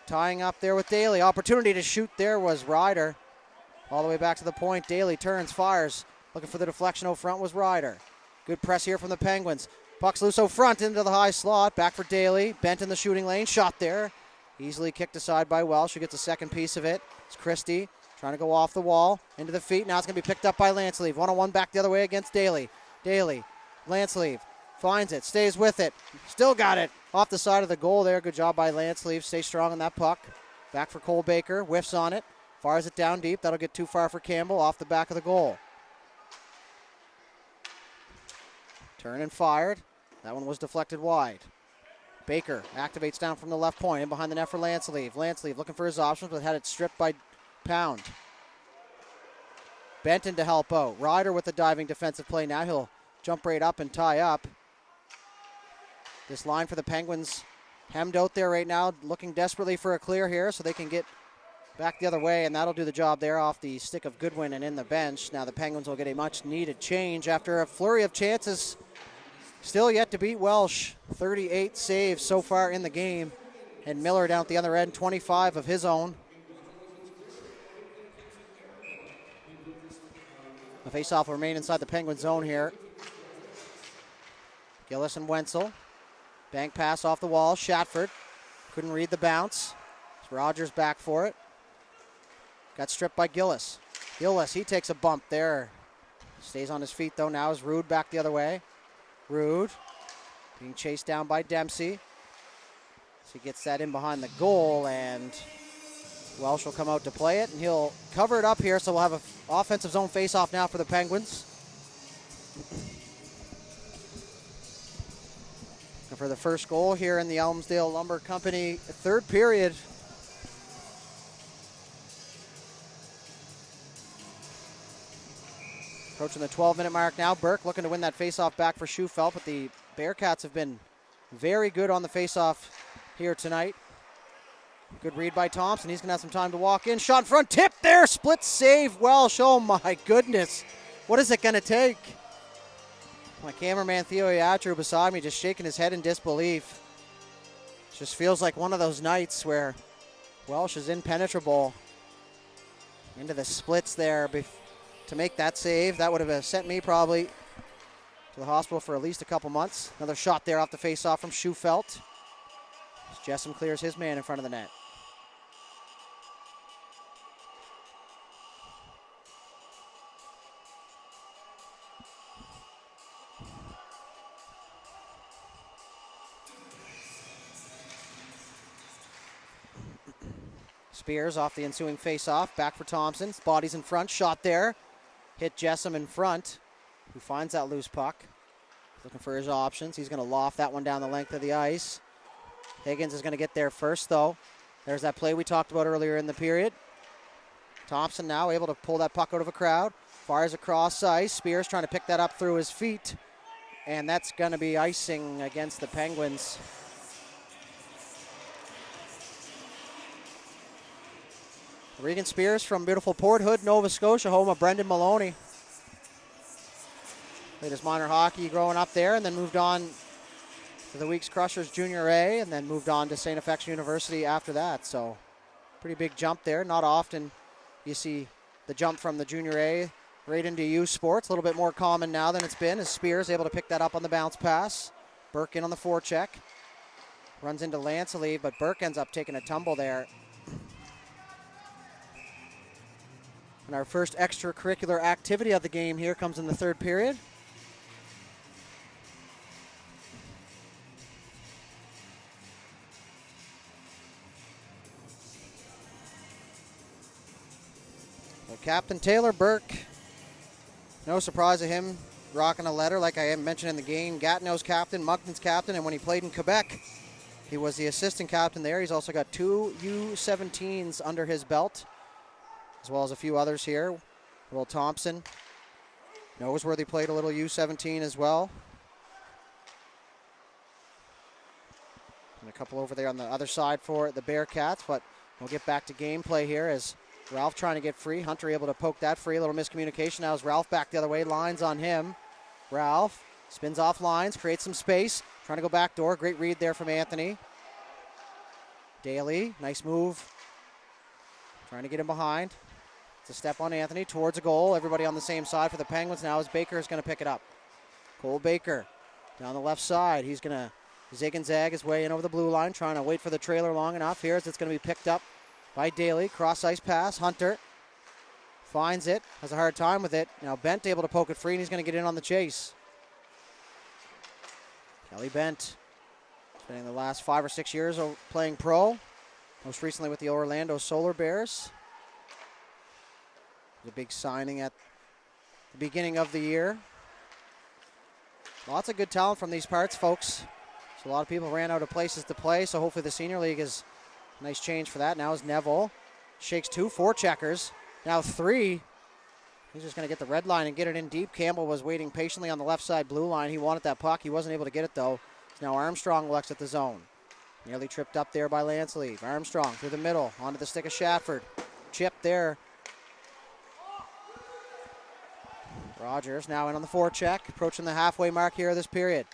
Tying up there with Daly. Opportunity to shoot there was Ryder. All the way back to the point. Daly turns, fires. Looking for the deflection out front was Ryder. Good press here from the Penguins. Puck's loose out front into the high slot. Back for Daly. Bent in the shooting lane. Shot there. Easily kicked aside by Welsh, who gets a second piece of it. It's Christie. Trying to go off the wall, into the feet. Now it's going to be picked up by Lanceleave. One-on-one back the other way against Daly. Daly, Lanceleave, finds it, stays with it. Still got it off the side of the goal there. Good job by Lanceleave. Stay strong on that puck. Back for Cole Baker. Whiffs on it. Fires it down deep. That'll get too far for Campbell off the back of the goal. Turn and fired. That one was deflected wide. Baker activates down from the left point. In behind the net for Lanceleave. Lanceleave looking for his options, but had it stripped by Pound. Benton to help out. Ryder with the diving defensive play. Now he'll jump right up and tie up. This line for the Penguins hemmed out there right now, looking desperately for a clear here so they can get back the other way, and that'll do the job there off the stick of Goodwin and in the bench. Now the Penguins will get a much-needed change after a flurry of chances. Still yet to beat Welsh. 38 saves so far in the game. And Miller down at the other end, 25 of his own. The faceoff will remain inside the Penguin zone here. Gillis and Wenzel. Bank pass off the wall. Shatford couldn't read the bounce. Rogers back for it. Got stripped by Gillis. Gillis, he takes a bump there. Stays on his feet though. Now is Rude back the other way. Rude being chased down by Dempsey. So he gets that in behind the goal, and Welsh will come out to play it, and he'll cover it up here, so we'll have an offensive zone face-off now for the Penguins. And for the first goal here in the Elmsdale Lumber Company third period. Approaching the 12-minute mark now. Burke looking to win that face-off back for Shootout, but the Bearcats have been very good on the face-off here tonight. Good read by Thompson. He's going to have some time to walk in. Shot in front. Tip there. Split save. Welsh. Oh, my goodness. What is it going to take? My cameraman, Theo Iatru, beside me, just shaking his head in disbelief. It just feels like one of those nights where Welsh is impenetrable. Into the splits there to make that save. That would have sent me probably to the hospital for at least a couple months. Another shot there off the face-off from Schufelt. Jessam clears his man in front of the net. Spears off the ensuing face-off. Back for Thompson. Body's in front. Shot there. Hit Jessam in front, who finds that loose puck. Looking for his options. He's going to loft that one down the length of the ice. Higgins is going to get there first, though. There's that play we talked about earlier in the period. Thompson now able to pull that puck out of a crowd. Fires across ice. Spears trying to pick that up through his feet. And that's going to be icing against the Penguins. Regan Spears from beautiful Port Hood, Nova Scotia, home of Brendan Maloney. Played his minor hockey growing up there and then moved on to the Weeks Crushers Junior A and then moved on to St. FX University after that. So pretty big jump there. Not often you see the jump from the Junior A right into youth sports. A little bit more common now than it's been as Spears able to pick that up on the bounce pass. Burke in on the forecheck. Runs into Lancely, but Burke ends up taking a tumble there. And our first extracurricular activity of the game here comes in the third period. So Captain Taylor Burke, no surprise of him rocking a letter like I mentioned in the game. Gatineau's captain, Moncton's captain, and when he played in Quebec, he was the assistant captain there. He's also got 2 U17s under his belt, as well as a few others here. Will Thompson. Noseworthy played a little U17 as well. And a couple over there on the other side for the Bearcats, but we'll get back to gameplay here as Ralph trying to get free. Hunter able to poke that free. A little miscommunication. Now is Ralph back the other way. Lines on him. Ralph spins off lines, creates some space. Trying to go back door. Great read there from Anthony. Daly, nice move. Trying to get him behind. It's a step on Anthony towards a goal. Everybody on the same side for the Penguins now as Baker is going to pick it up. Cole Baker down the left side. He's going to zig and zag his way in over the blue line, trying to wait for the trailer long enough. Here's it's going to be picked up by Daly. Cross ice pass. Hunter finds it. Has a hard time with it. Now Bent able to poke it free, and he's going to get in on the chase. Kelly Bent spending the last 5 or 6 years playing pro. Most recently with the Orlando Solar Bears. A big signing at the beginning of the year. Lots of good talent from these parts, folks. So a lot of people ran out of places to play, so hopefully the Senior League is a nice change for that. Now is Neville. Shakes 2 forecheckers. Now 3. He's just going to get the red line and get it in deep. Campbell was waiting patiently on the left side blue line. He wanted that puck. He wasn't able to get it, though. Now Armstrong will exit the zone. Nearly tripped up there by Lance Leave. Armstrong through the middle, onto the stick of Shatford. Chip there. Rogers now in on the forecheck, approaching the halfway mark here of this period.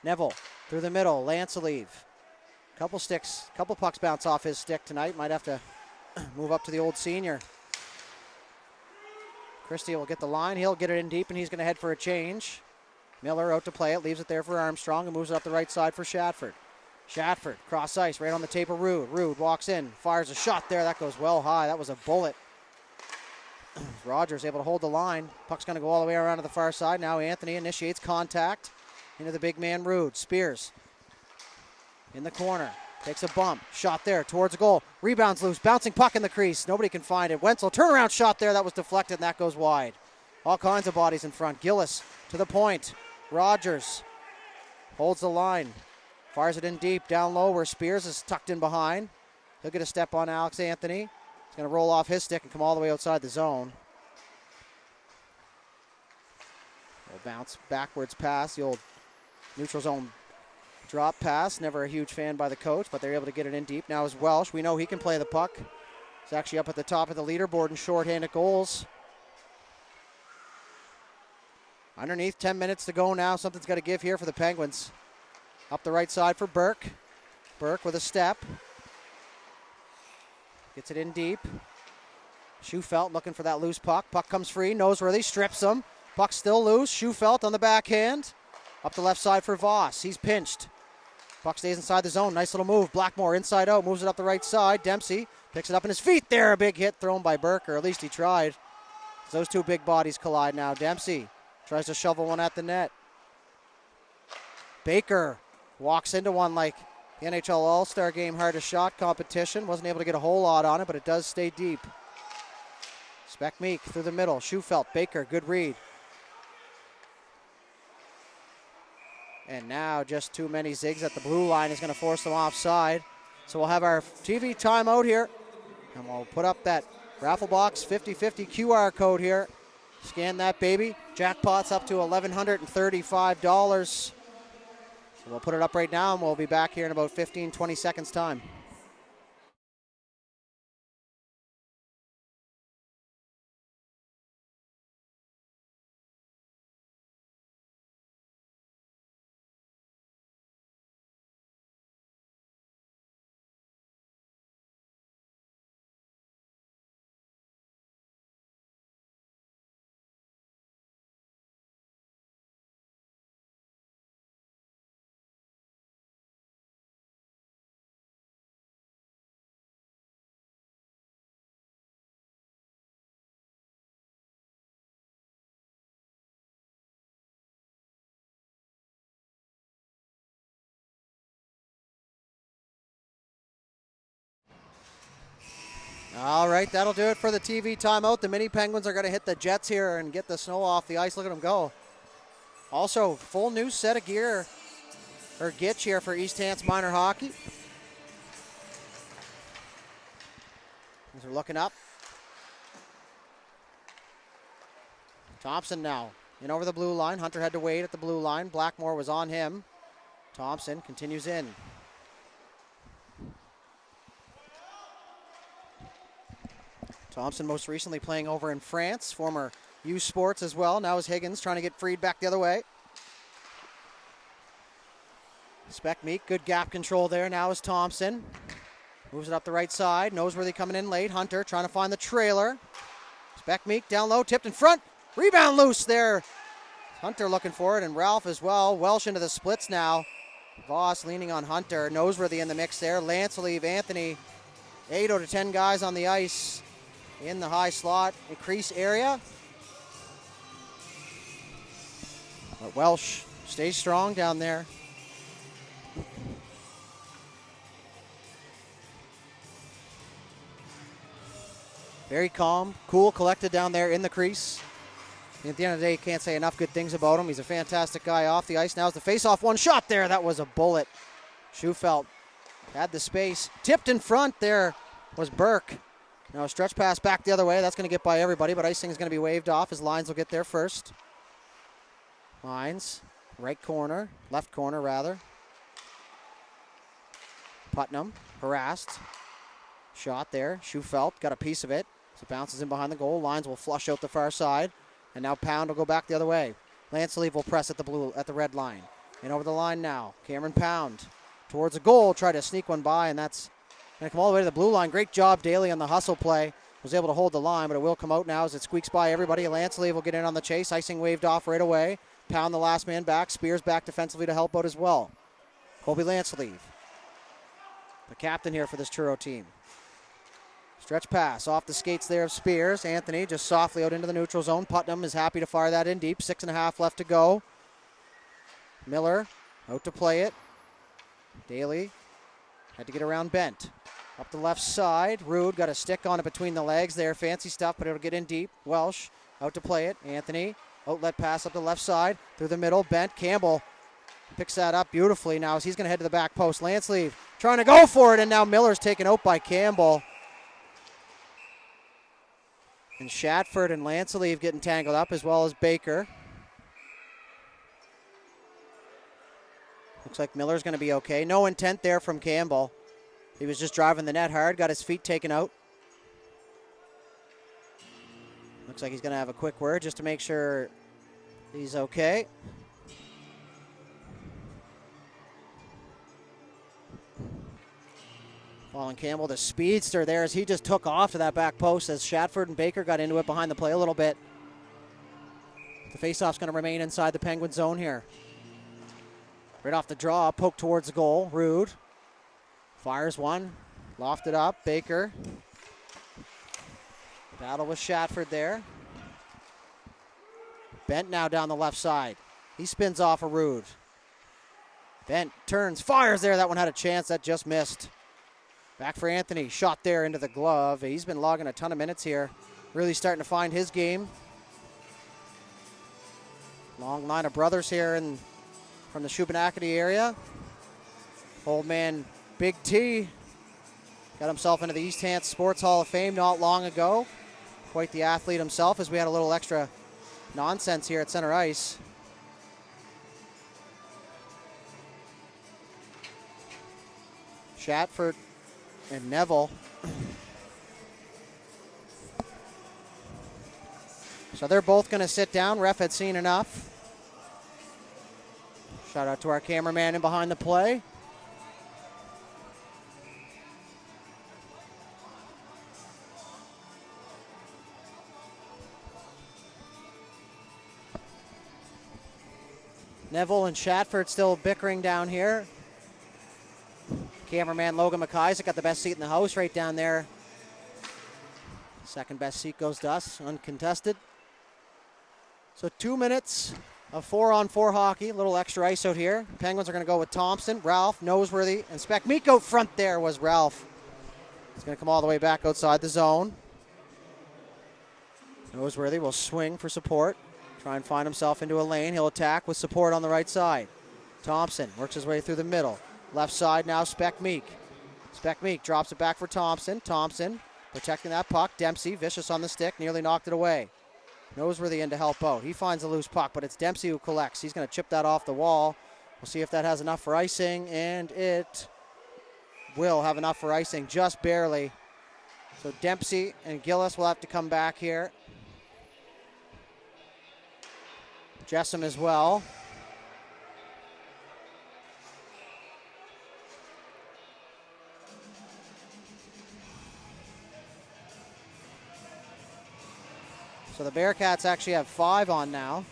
Neville through the middle, Lance Leave. Couple pucks bounce off his stick tonight. Might have to move up to the old senior. Christie will get the line. He'll get it in deep, and he's going to head for a change. Miller out to play it. Leaves it there for Armstrong and moves it up the right side for Shatford. Shatford, cross ice, right on the tape of Rude. Rude walks in, fires a shot there. That goes well high. That was a bullet. Rogers able to hold the line. Puck's going to go all the way around to the far side. Now Anthony initiates contact into the big man Rude. Spears in the corner. Takes a bump. Shot there towards the goal. Rebounds loose. Bouncing puck in the crease. Nobody can find it. Wenzel, turnaround shot there. That was deflected, and that goes wide. All kinds of bodies in front. Gillis to the point. Rogers holds the line. Fires it in deep, down low where Spears is tucked in behind. He'll get a step on Alex Anthony. He's going to roll off his stick and come all the way outside the zone. We'll bounce backwards pass, the old neutral zone drop pass. Never a huge fan by the coach, but they're able to get it in deep. Now is Welsh. We know he can play the puck. He's actually up at the top of the leaderboard in shorthanded goals. Underneath, 10 minutes to go now. Something's got to give here for the Penguins. Up the right side for Burke. Burke with a step. Gets it in deep. Schufelt looking for that loose puck. Puck comes free. Noseworthy strips him. Puck still loose. Schufelt on the backhand. Up the left side for Voss. He's pinched. Puck stays inside the zone. Nice little move. Blackmore inside out. Moves it up the right side. Dempsey picks it up in his feet there. A big hit thrown by Burke, or at least he tried. Those two big bodies collide now. Dempsey tries to shovel one at the net. Baker walks into one like the NHL All-Star Game hardest shot competition. Wasn't able to get a whole lot on it, but it does stay deep. Speck Meek through the middle. Schufelt, Baker, good read. And now just too many zigs at the blue line is going to force them offside. So we'll have our TV timeout here. And we'll put up that raffle box 50/50 QR code here. Scan that baby. Jackpot's up to $1,135. So we'll put it up right now, and we'll be back here in about 15, 20 seconds time. All right, that'll do it for the TV timeout. The Mini Penguins are going to hit the Jets here and get the snow off the ice. Look at them go. Also, full new set of gear, or Gitch here for East Hants Minor Hockey. As we're looking up. Thompson now in over the blue line. Hunter had to wait at the blue line. Blackmore was on him. Thompson continues in. Thompson most recently playing over in France, former U Sports as well. Now is Higgins trying to get freed back the other way. Speck Meek, good gap control there. Now is Thompson. Moves it up the right side. Noseworthy coming in late. Hunter trying to find the trailer. Speck Meek down low, tipped in front. Rebound loose there. Hunter looking for it, and Ralph as well. Welsh into the splits now. Voss leaning on Hunter. Noseworthy in the mix there. Lance will leave Anthony. 8 out of 10 guys on the ice in the high slot crease area. But Welsh stays strong down there. Very calm, cool, collected down there in the crease. At the end of the day, you can't say enough good things about him. He's a fantastic guy off the ice. Now's the face-off, one shot there. That was a bullet. Schufelt had the space. Tipped in front there was Burke. Now a stretch pass back the other way. That's going to get by everybody, but icing is going to be waved off. His Lines will get there first. Lines, right corner, left corner rather. Putnam, harassed. Shot there. Schufelt got a piece of it. So bounces in behind the goal. Lines will flush out the far side. And now Pound will go back the other way. Lanceleave will press at the red line. And over the line now. Cameron Pound towards a goal, try to sneak one by, and that's going to come all the way to the blue line. Great job, Daly, on the hustle play. Was able to hold the line, but it will come out now as it squeaks by everybody. Lansley will get in on the chase. Icing waved off right away. Pound the last man back. Spears back defensively to help out as well. Colby Lansley, the captain here for this Truro team. Stretch pass off the skates there of Spears. Anthony just softly out into the neutral zone. Putnam is happy to fire that in deep. 6.5 left to go. Miller out to play it. Daly had to get around Bent. Up the left side. Rude got a stick on it between the legs there. Fancy stuff, but it'll get in deep. Welsh out to play it. Anthony, outlet pass up the left side. Through the middle. Bent. Campbell picks that up beautifuley now as he's going to head to the back post. Lansley trying to go for it, and now Miller's taken out by Campbell. And Shatford and Lansley getting tangled up, as well as Baker. Looks like Miller's going to be okay. No intent there from Campbell. He was just driving the net hard, got his feet taken out. Looks like he's going to have a quick word just to make sure he's okay. Colin Campbell, the speedster there, as he just took off to that back post as Shatford and Baker got into it behind the play a little bit. The faceoff's going to remain inside the Penguin zone here. Right off the draw, poke towards the goal. Rude fires one, lofted up. Baker. Battle with Shatford there. Bent now down the left side. He spins off a Rude. Bent turns, fires there. That one had a chance. That just missed. Back for Anthony. Shot there into the glove. He's been logging a ton of minutes here. Really starting to find his game. Long line of brothers here from the Shubenacadie area. Old man Big T got himself into the East Hants Sports Hall of Fame not long ago. Quite the athlete himself, as we had a little extra nonsense here at center ice. Shatford and Neville. So they're both going to sit down. Ref had seen enough. Shout out to our cameraman in behind the play. Neville and Shatford still bickering down here. Cameraman Logan McIsaac got the best seat in the house right down there. Second best seat goes to us, uncontested. So 2 minutes of 4-on-4 hockey. A little extra ice out here. Penguins are going to go with Thompson, Ralph, Noseworthy, and Speckmeek out front there was Ralph. He's going to come all the way back outside the zone. Noseworthy will swing for support. Try and find himself into a lane. He'll attack with support on the right side. Thompson works his way through the middle. Left side now, Speckmeek. Speckmeek drops it back for Thompson. Thompson protecting that puck. Dempsey, vicious on the stick, nearly knocked it away. Noseworthy in to help out. He finds a loose puck, but it's Dempsey who collects. He's going to chip that off the wall. We'll see if that has enough for icing, and it will have enough for icing, just barely. So Dempsey and Gillis will have to come back here. Jessam as well. So the Bearcats actually have 5 on now.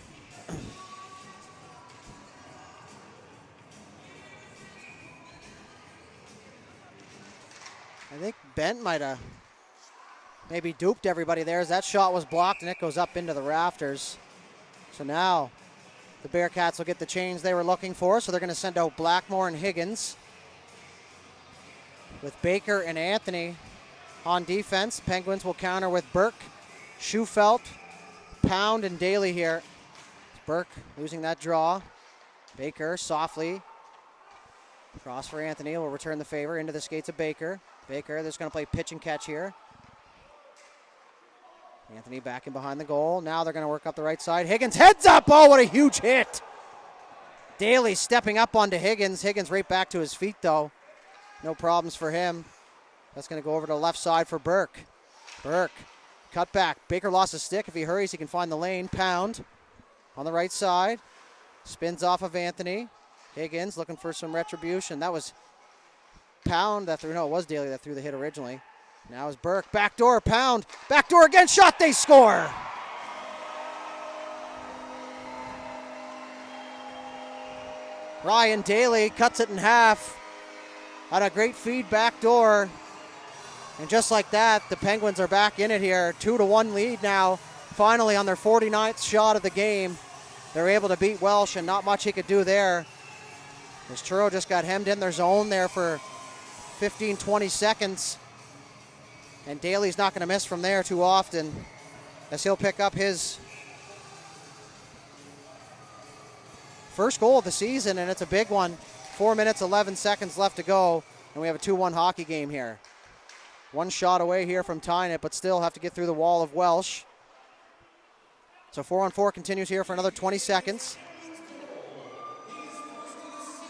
I think Bent might have maybe duped everybody there as that shot was blocked and it goes up into the rafters. So now the Bearcats will get the change they were looking for. So they're going to send out Blackmore and Higgins with Baker and Anthony on defense. Penguins will counter with Burke, Schufelt, Pound, and Daly here. Burke losing that draw. Baker softly. Cross for Anthony will return the favor into the skates of Baker. Baker, they're just going to play pitch and catch here. Anthony back in behind the goal. Now they're going to work up the right side. Higgins heads up. Oh, what a huge hit. Daly stepping up onto Higgins. Higgins right back to his feet, though. No problems for him. That's going to go over to the left side for Burke. Burke, cut back. Baker lost his stick. If he hurries, he can find the lane. Pound on the right side. Spins off of Anthony. Higgins looking for some retribution. That was Pound that threw. No, it was Daly that threw the hit originally. Now is Burke. Backdoor, Pound. Backdoor again, shot, they score. Ryan Daly cuts it in half on a great feed backdoor. And just like that, the Penguins are back in it here. 2-1 lead now. Finally on their 49th shot of the game. They're able to beat Welsh, and not much he could do there. As Truro just got hemmed in their zone there for 15, 20 seconds. And Daly's not going to miss from there too often, as he'll pick up his first goal of the season, and it's a big one. 4 minutes, 11 seconds left to go, and we have a 2-1 hockey game here. One shot away here from tying it, but still have to get through the wall of Welsh. So 4-on-4 continues here for another 20 seconds.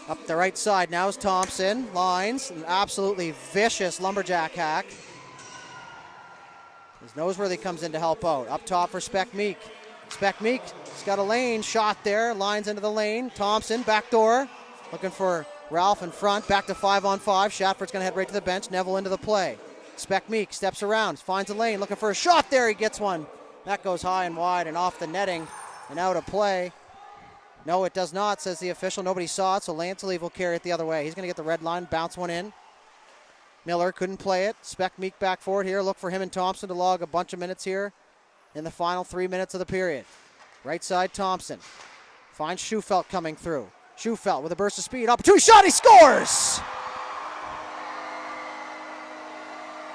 Up the right side now is Thompson. Lines, an absolutely vicious lumberjack hack. His Noseworthy comes in to help out. Up top for Spec Meek. Spec Meek, he's got a lane shot there. Lines into the lane. Thompson, backdoor. Looking for Ralph in front. Back to 5-on-5. Shatford's going to head right to the bench. Neville into the play. Spec Meek steps around, finds a lane, looking for a shot there. He gets one. That goes high and wide and off the netting and out of play. No, it does not, says the official. Nobody saw it, so Lanceleve will carry it the other way. He's going to get the red line, bounce one in. Miller couldn't play it. Spec Meek back forward here. Look for him and Thompson to log a bunch of minutes here in the final 3 minutes of the period. Right side, Thompson. Finds Schufelt coming through. Schufelt with a burst of speed. Opportunity shot, he scores!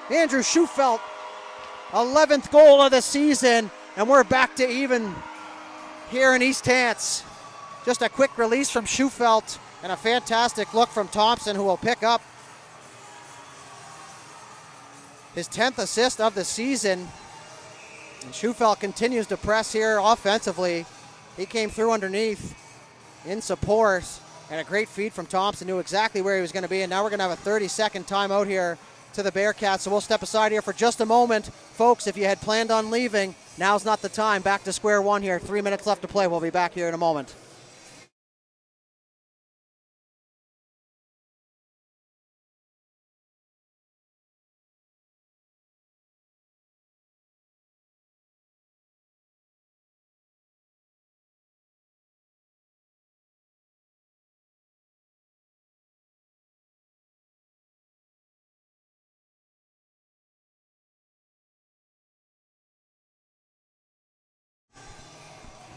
Andrew Schufelt, 11th goal of the season, and we're back to even here in East Hants. Just a quick release from Schufelt and a fantastic look from Thompson, who will pick up his 10th assist of the season. And Schufelt continues to press here offensively. He came through underneath in support, and a great feed from Thompson. Knew exactly where he was going to be, and now we're going to have a 30-second timeout here to the Bearcats, so we'll step aside here for just a moment. Folks, if you had planned on leaving, now's not the time. Back to square one here. 3 minutes left to play. We'll be back here in a moment.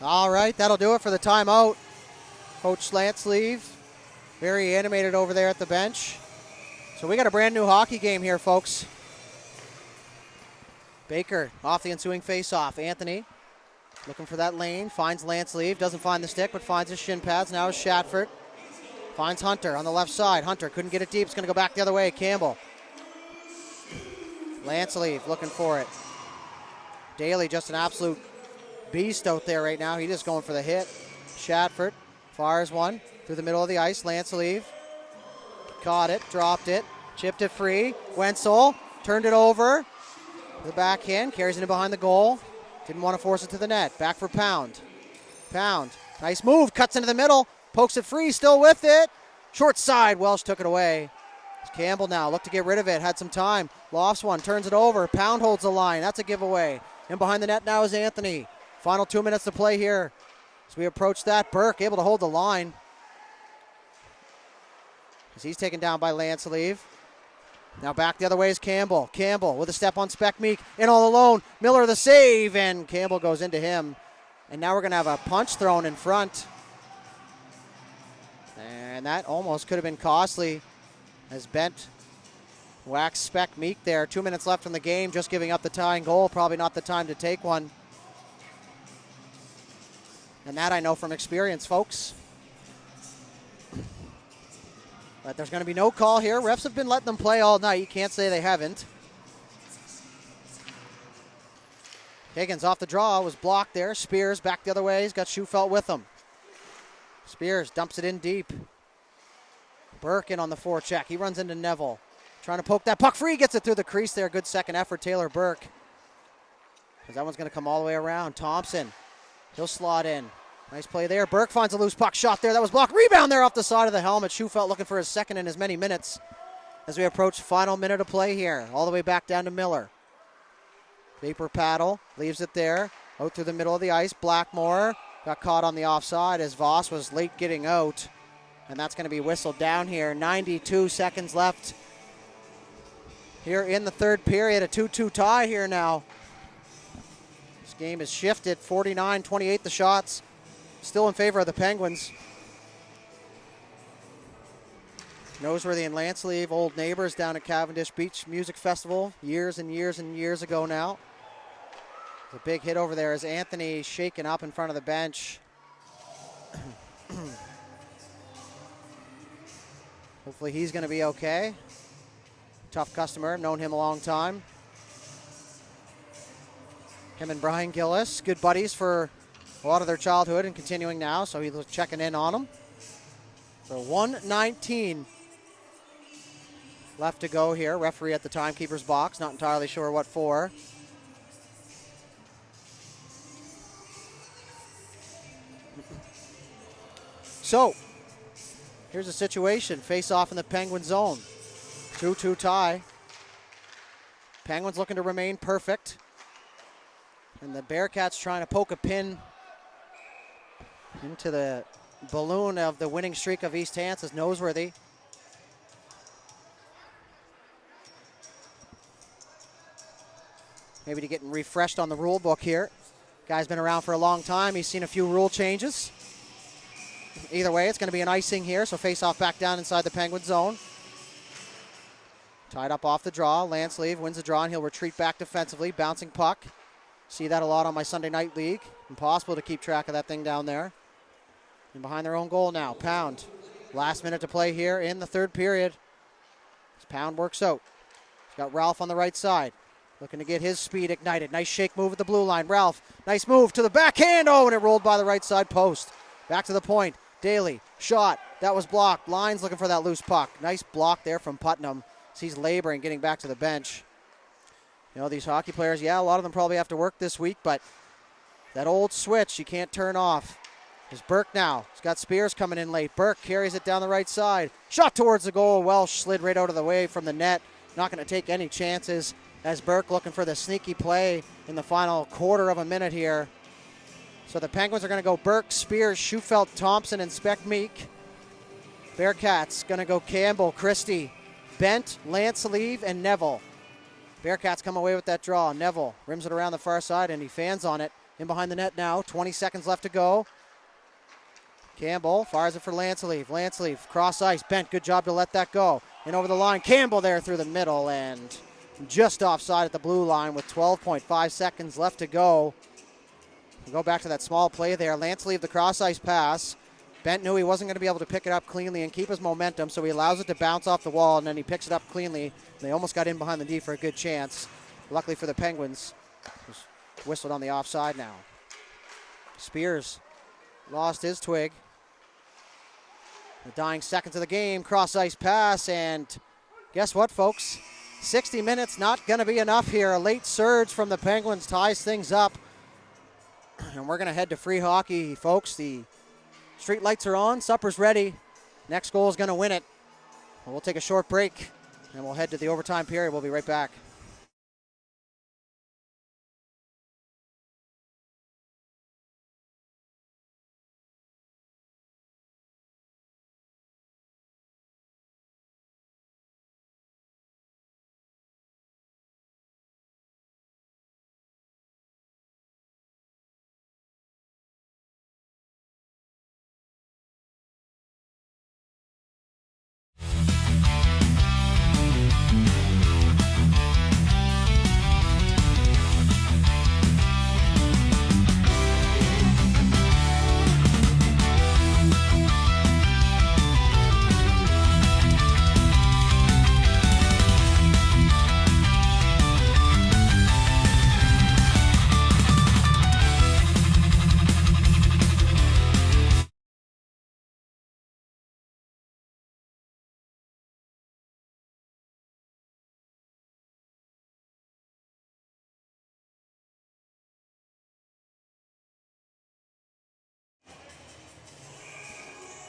All right, that'll do it for the timeout. Coach Lanceleve, very animated over there at the bench. So we got a brand new hockey game here, folks. Baker off the ensuing faceoff. Anthony looking for that lane, finds Lanceleve, doesn't find the stick, but finds his shin pads. Now is Shatford. Finds Hunter on the left side. Hunter couldn't get it deep. It's going to go back the other way. Campbell. Lanceleve looking for it. Daly, just an absolute beast out there right now. He's just going for the hit. Shatford fires one through the middle of the ice. Lanceleve caught it, dropped it, chipped it free. Wenzel turned it over. The backhand, carries it in behind the goal. Didn't want to force it to the net. Back for Pound. Pound, nice move, cuts into the middle, pokes it free, still with it. Short side, Welsh took it away. It's Campbell now, looked to get rid of it, had some time. Lofts one, turns it over. Pound holds the line, that's a giveaway. In behind the net now is Anthony. Final 2 minutes to play here as we approach that. Burke able to hold the line as he's taken down by Lanceleve. Now back the other way is Campbell. Campbell with a step on Spec Meek. In all alone. Miller the save, and Campbell goes into him. And now we're going to have a punch thrown in front. And that almost could have been costly as Bent whacks Spec Meek there. 2 minutes left in the game, just giving up the tying goal. Probably not the time to take one. And that I know from experience, folks. But there's going to be no call here. Refs have been letting them play all night. You can't say they haven't. Higgins off the draw, was blocked there. Spears back the other way. He's got Schufelt with him. Spears dumps it in deep. Burke in on the forecheck. He runs into Neville. Trying to poke that puck free. Gets it through the crease there. Good second effort, Taylor Burke. Because that one's going to come all the way around. Thompson. He'll slot in. Nice play there. Burke finds a loose puck shot there. That was blocked. Rebound there off the side of the helmet. Schufelt looking for his second in as many minutes as we approach final minute of play here. All the way back down to Miller. Vapor paddle, leaves it there. Out through the middle of the ice. Blackmore got caught on the offside as Voss was late getting out. And that's going to be whistled down here. 92 seconds left here in the third period. A 2-2 tie here now. This game is shifted. 49-28 the shots. Still in favor of the Penguins. Noseworthy and Lanceleave, old neighbors down at Cavendish Beach Music Festival years and years and years ago now. The big hit over there as Anthony shaken up in front of the bench. Hopefully he's going to be okay. Tough customer, known him a long time. Him and Brian Gillis, good buddies for a lot of their childhood and continuing now, so he's checking in on them. So 1:19 left to go here. Referee at the timekeeper's box, not entirely sure what for. So, here's a situation. Face off in the Penguin zone. 2-2 tie. Penguins looking to remain perfect. And the Bearcats trying to poke a pin into the balloon of the winning streak of East Hants is Noseworthy. Maybe to getting refreshed on the rule book here. Guy's been around for a long time. He's seen a few rule changes. Either way, it's going to be an icing here, so face-off back down inside the Penguin zone. Tied up off the draw. Lanceleave wins the draw, and he'll retreat back defensively. Bouncing puck. See that a lot on my Sunday night league. Impossible to keep track of that thing down there. And behind their own goal now, Pound. Last minute to play here in the third period. As Pound works out. He's got Ralph on the right side. Looking to get his speed ignited. Nice shake move at the blue line. Ralph, nice move to the backhand. Oh, and it rolled by the right side post. Back to the point. Daly, shot. That was blocked. Lyons looking for that loose puck. Nice block there from Putnam. He's laboring, getting back to the bench. You know, these hockey players, yeah, a lot of them probably have to work this week, but that old switch you can't turn off. There's Burke now. He's got Spears coming in late. Burke carries it down the right side. Shot towards the goal. Welsh slid right out of the way from the net. Not going to take any chances as Burke looking for the sneaky play in the final quarter of a minute here. So the Penguins are going to go Burke, Spears, Schufelt, Thompson, and Speck-Meek. Bearcats going to go Campbell, Christie, Bent, Lanceleave, and Neville. Bearcats come away with that draw. Neville rims it around the far side, and he fans on it. In behind the net now. 20 seconds left to go. Campbell fires it for Lanceleave. Lanceleave, cross ice. Bent, good job to let that go. And over the line, Campbell there through the middle, and just offside at the blue line with 12.5 seconds left to go. We'll go back to that small play there. Lanceleave, the cross ice pass. Bent knew he wasn't going to be able to pick it up cleanly and keep his momentum, so he allows it to bounce off the wall, and then he picks it up cleanly. They almost got in behind the D for a good chance. Luckily for the Penguins, just whistled on the offside now. Spears lost his twig. The dying seconds of the game, cross ice pass, and guess what, folks? 60 minutes not going to be enough here. A late surge from the Penguins ties things up. And we're going to head to free hockey, folks. The street lights are on. Supper's ready. Next goal is going to win it. We'll take a short break, and we'll head to the overtime period. We'll be right back.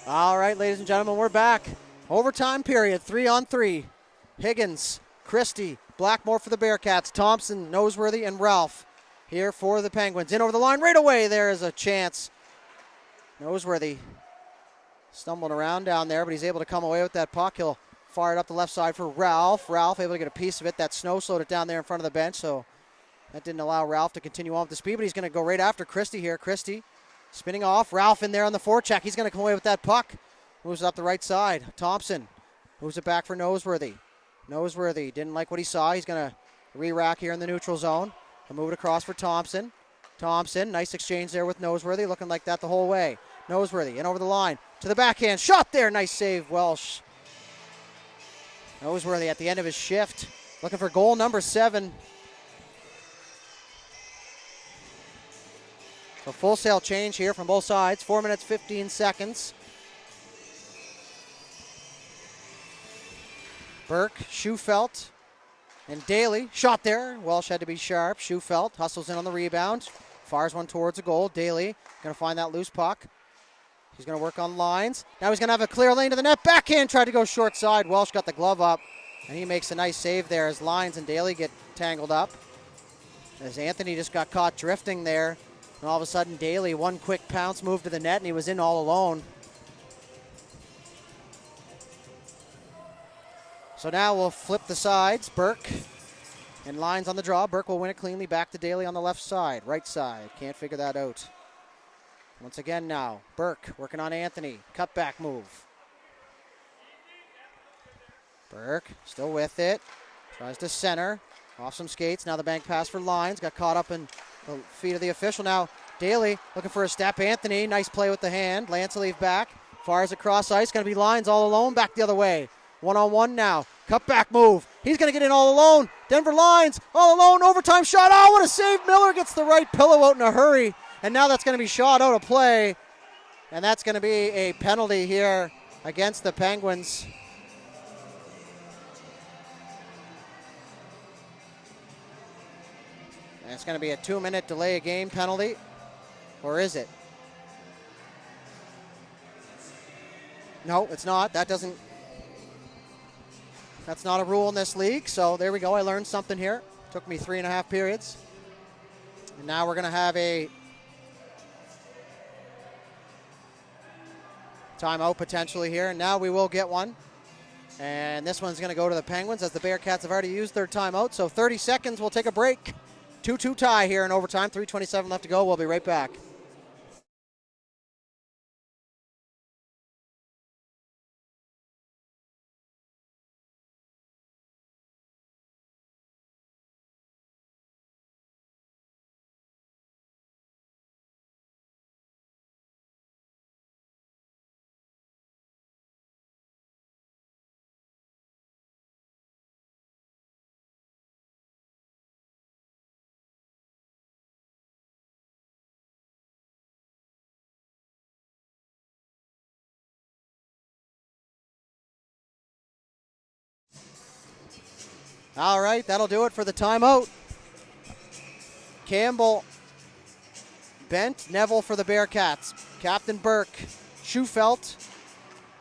All right, ladies and gentlemen, we're back. Overtime period, 3-on-3. Higgins, Christie, Blackmore for the Bearcats, Thompson, Noseworthy, and Ralph here for the Penguins. In over the line right away. There is a chance. Noseworthy stumbling around down there, but he's able to come away with that puck. He'll fire it up the left side for Ralph. Ralph able to get a piece of it. That snow slowed it down there in front of the bench, so that didn't allow Ralph to continue on with the speed, but he's going to go right after Christie here. Christie spinning off. Ralph in there on the forecheck. He's going to come away with that puck. Moves it up the right side. Thompson moves it back for Noseworthy. Noseworthy didn't like what he saw. He's going to re-rack here in the neutral zone. He'll move it across for Thompson. Thompson, nice exchange there with Noseworthy, looking like that the whole way. Noseworthy in over the line to the backhand. Shot there. Nice save, Welsh. Noseworthy at the end of his shift, looking for goal number 7. So full sail change here from both sides. 4 minutes, 15 seconds. Burke, Schufelt, and Daly. Shot there. Welsh had to be sharp. Schufelt hustles in on the rebound. Fires one towards the goal. Daly going to find that loose puck. He's going to work on lines. Now he's going to have a clear lane to the net. Backhand tried to go short side. Welsh got the glove up, and he makes a nice save there as Lines and Daly get tangled up. As Anthony just got caught drifting there. And all of a sudden, Daly, one quick pounce move to the net, and he was in all alone. So now we'll flip the sides. Burke and Lines on the draw. Burke will win it cleanly. Back to Daly on the left side. Right side. Can't figure that out. Once again now, Burke working on Anthony. Cutback move. Burke still with it. Tries to center. Off some skates. Now the bank pass for Lines. Got caught up in the feet of the official. Now Daly looking for a step. Anthony, nice play with the hand. Lanceleave back. Fires across ice. Going to be Lines all alone. Back the other way. One-on-one now. Cutback move. He's going to get in all alone. Denver Lines all alone. Overtime shot. Oh, what a save. Miller gets the right pillow out in a hurry. And now that's going to be shot out of play. And that's going to be a penalty here against the Penguins. And it's going to be a 2-minute delay of game penalty. Or is it? No, it's not. That's not a rule in this league. So there we go. I learned something here. Took me 3.5 periods. And now we're going to have a timeout potentially here. And now we will get one. And this one's going to go to the Penguins as the Bearcats have already used their timeout. So 30 seconds. We'll take a break. 2-2 tie here in overtime. 3:27 left to go. We'll be right back. All right, that'll do it for the timeout. Campbell, Bent, Neville for the Bearcats. Captain Burke, Schufelt,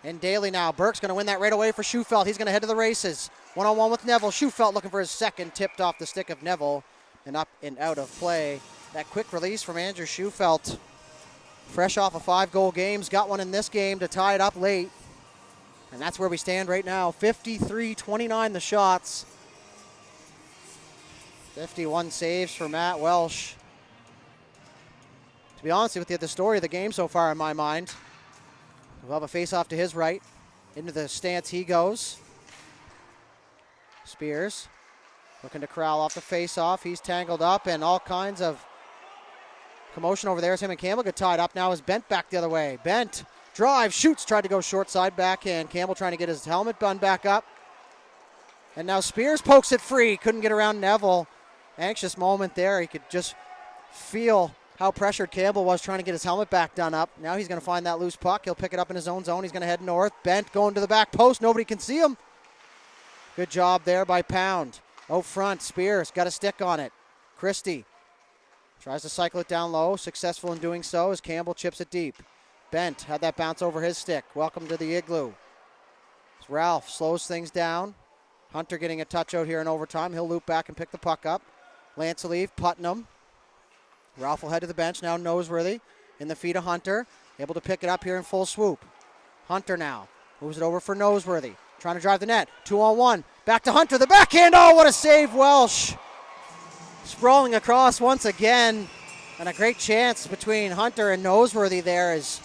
and Daly now. Burke's going to win that right away for Schufelt. He's going to head to the races. One-on-one with Neville. Schufelt looking for his second, tipped off the stick of Neville and up and out of play. That quick release from Andrew Schufelt. Fresh off of 5-goal games. Got one in this game to tie it up late. And that's where we stand right now. 53-29 the shots. 51 saves for Matt Welsh. To be honest with you, the story of the game so far in my mind. We'll have a face-off to his right. Into the stance he goes. Spears looking to corral off the face-off. He's tangled up and all kinds of commotion over there as him and Campbell get tied up. Now is Bent back the other way. Bent drive, shoots, tried to go short side backhand. Campbell trying to get his helmet bun back up. And now Spears pokes it free. Couldn't get around Neville. Anxious moment there. He could just feel how pressured Campbell was trying to get his helmet back done up. Now he's going to find that loose puck. He'll pick it up in his own zone. He's going to head north. Bent going to the back post. Nobody can see him. Good job there by Pound. Out front, Spears got a stick on it. Christie tries to cycle it down low. Successful in doing so as Campbell chips it deep. Bent had that bounce over his stick. Welcome to the Igloo. As Ralph slows things down. Hunter getting a touch out here in overtime. He'll loop back and pick the puck up. Lanceleave, Putnam. Ralph will head to the bench. Now Noseworthy in the feet of Hunter. Able to pick it up here in full swoop. Hunter now moves it over for Noseworthy. Trying to drive the net. 2-on-1. Back to Hunter. The backhand. Oh, what a save, Welsh. Sprawling across once again. And a great chance between Hunter and Noseworthy there, as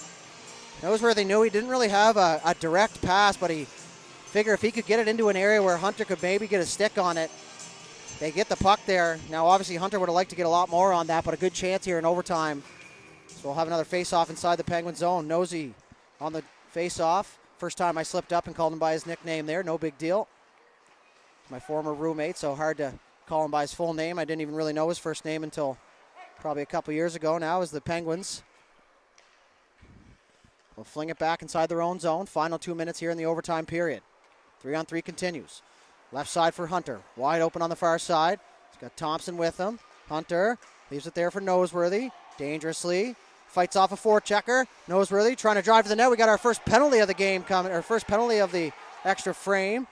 Noseworthy knew he didn't really have a direct pass, but he figured if he could get it into an area where Hunter could maybe get a stick on it, they get the puck there. Now, obviously, Hunter would have liked to get a lot more on that, but a good chance here in overtime. So we'll have another face-off inside the Penguin zone. Nosey on the face-off. First time I slipped up and called him by his nickname there. No big deal. My former roommate, so hard to call him by his full name. I didn't even really know his first name until probably a couple years ago now, as the Penguins will fling it back inside their own zone. Final 2 minutes here in the overtime period. 3-on-3 continues. Left side for Hunter. Wide open on the far side. He's got Thompson with him. Hunter leaves it there for Noseworthy. Dangerously. Fights off a forechecker. Noseworthy trying to drive to the net. We got our first penalty of the game coming, or first penalty of the extra frame.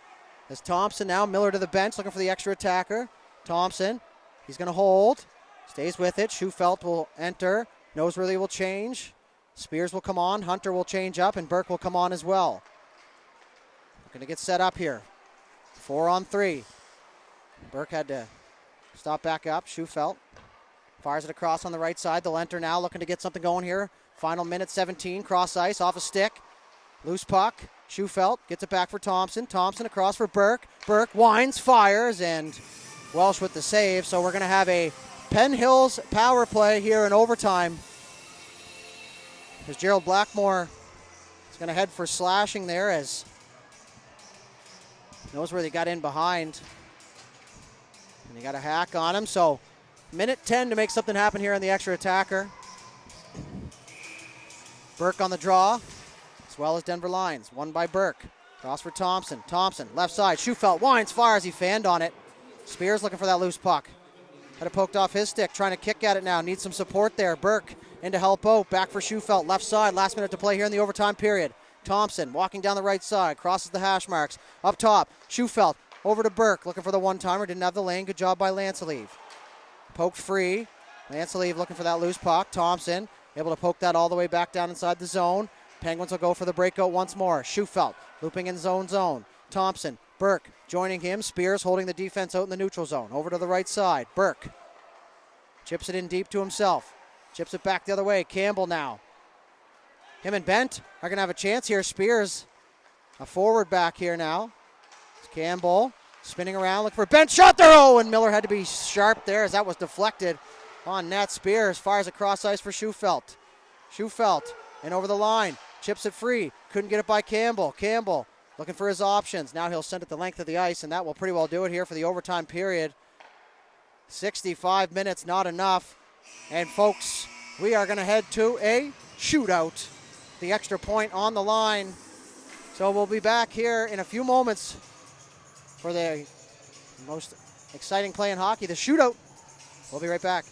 As Thompson now, Miller to the bench, looking for the extra attacker. Thompson, he's going to hold. Stays with it. Schufelt will enter. Noseworthy will change. Spears will come on. Hunter will change up, and Burke will come on as well. Going to get set up here. 4-on-3. Burke had to stop back up. Schufelt fires it across on the right side. They'll enter now, looking to get something going here. Final minute 17. Cross ice, off a stick. Loose puck. Schufelt gets it back for Thompson. Thompson across for Burke. Burke winds, fires, and Welsh with the save. So we're going to have a Penn Hills power play here in overtime, as Gerald Blackmore is going to head for slashing there, as knows where they got in behind. And they got a hack on him. So minute 10 to make something happen here on the extra attacker. Burke on the draw, as well as Denver Lions. Won by Burke. Cross for Thompson. Thompson, left side. Schufelt winds, fires. He fanned on it. Spears looking for that loose puck. Had it poked off his stick, trying to kick at it now. Needs some support there. Burke in to help out. Back for Schufelt, left side. Last minute to play here in the overtime period. Thompson walking down the right side, crosses the hash marks. Up top, Schufelt over to Burke, looking for the one-timer. Didn't have the lane. Good job by Lanceleave. Poked free. Lanceleave looking for that loose puck. Thompson able to poke that all the way back down inside the zone. Penguins will go for the breakout once more. Schufelt looping in zone. Thompson, Burke joining him. Spears holding the defense out in the neutral zone. Over to the right side. Burke chips it in deep to himself. Chips it back the other way. Campbell now. Him and Bent are going to have a chance here. Spears, a forward back here now. It's Campbell spinning around, looking for Bent. Shot there. Oh, and Miller had to be sharp there, as that was deflected on net. Spears fires across ice for Schufelt. Schufelt and over the line. Chips it free. Couldn't get it by Campbell. Campbell looking for his options. Now he'll send it the length of the ice, and that will pretty well do it here for the overtime period. 65 minutes, not enough. And folks, we are going to head to a shootout. The extra point on the line. So we'll be back here in a few moments for the most exciting play in hockey, the shootout. We'll be right back.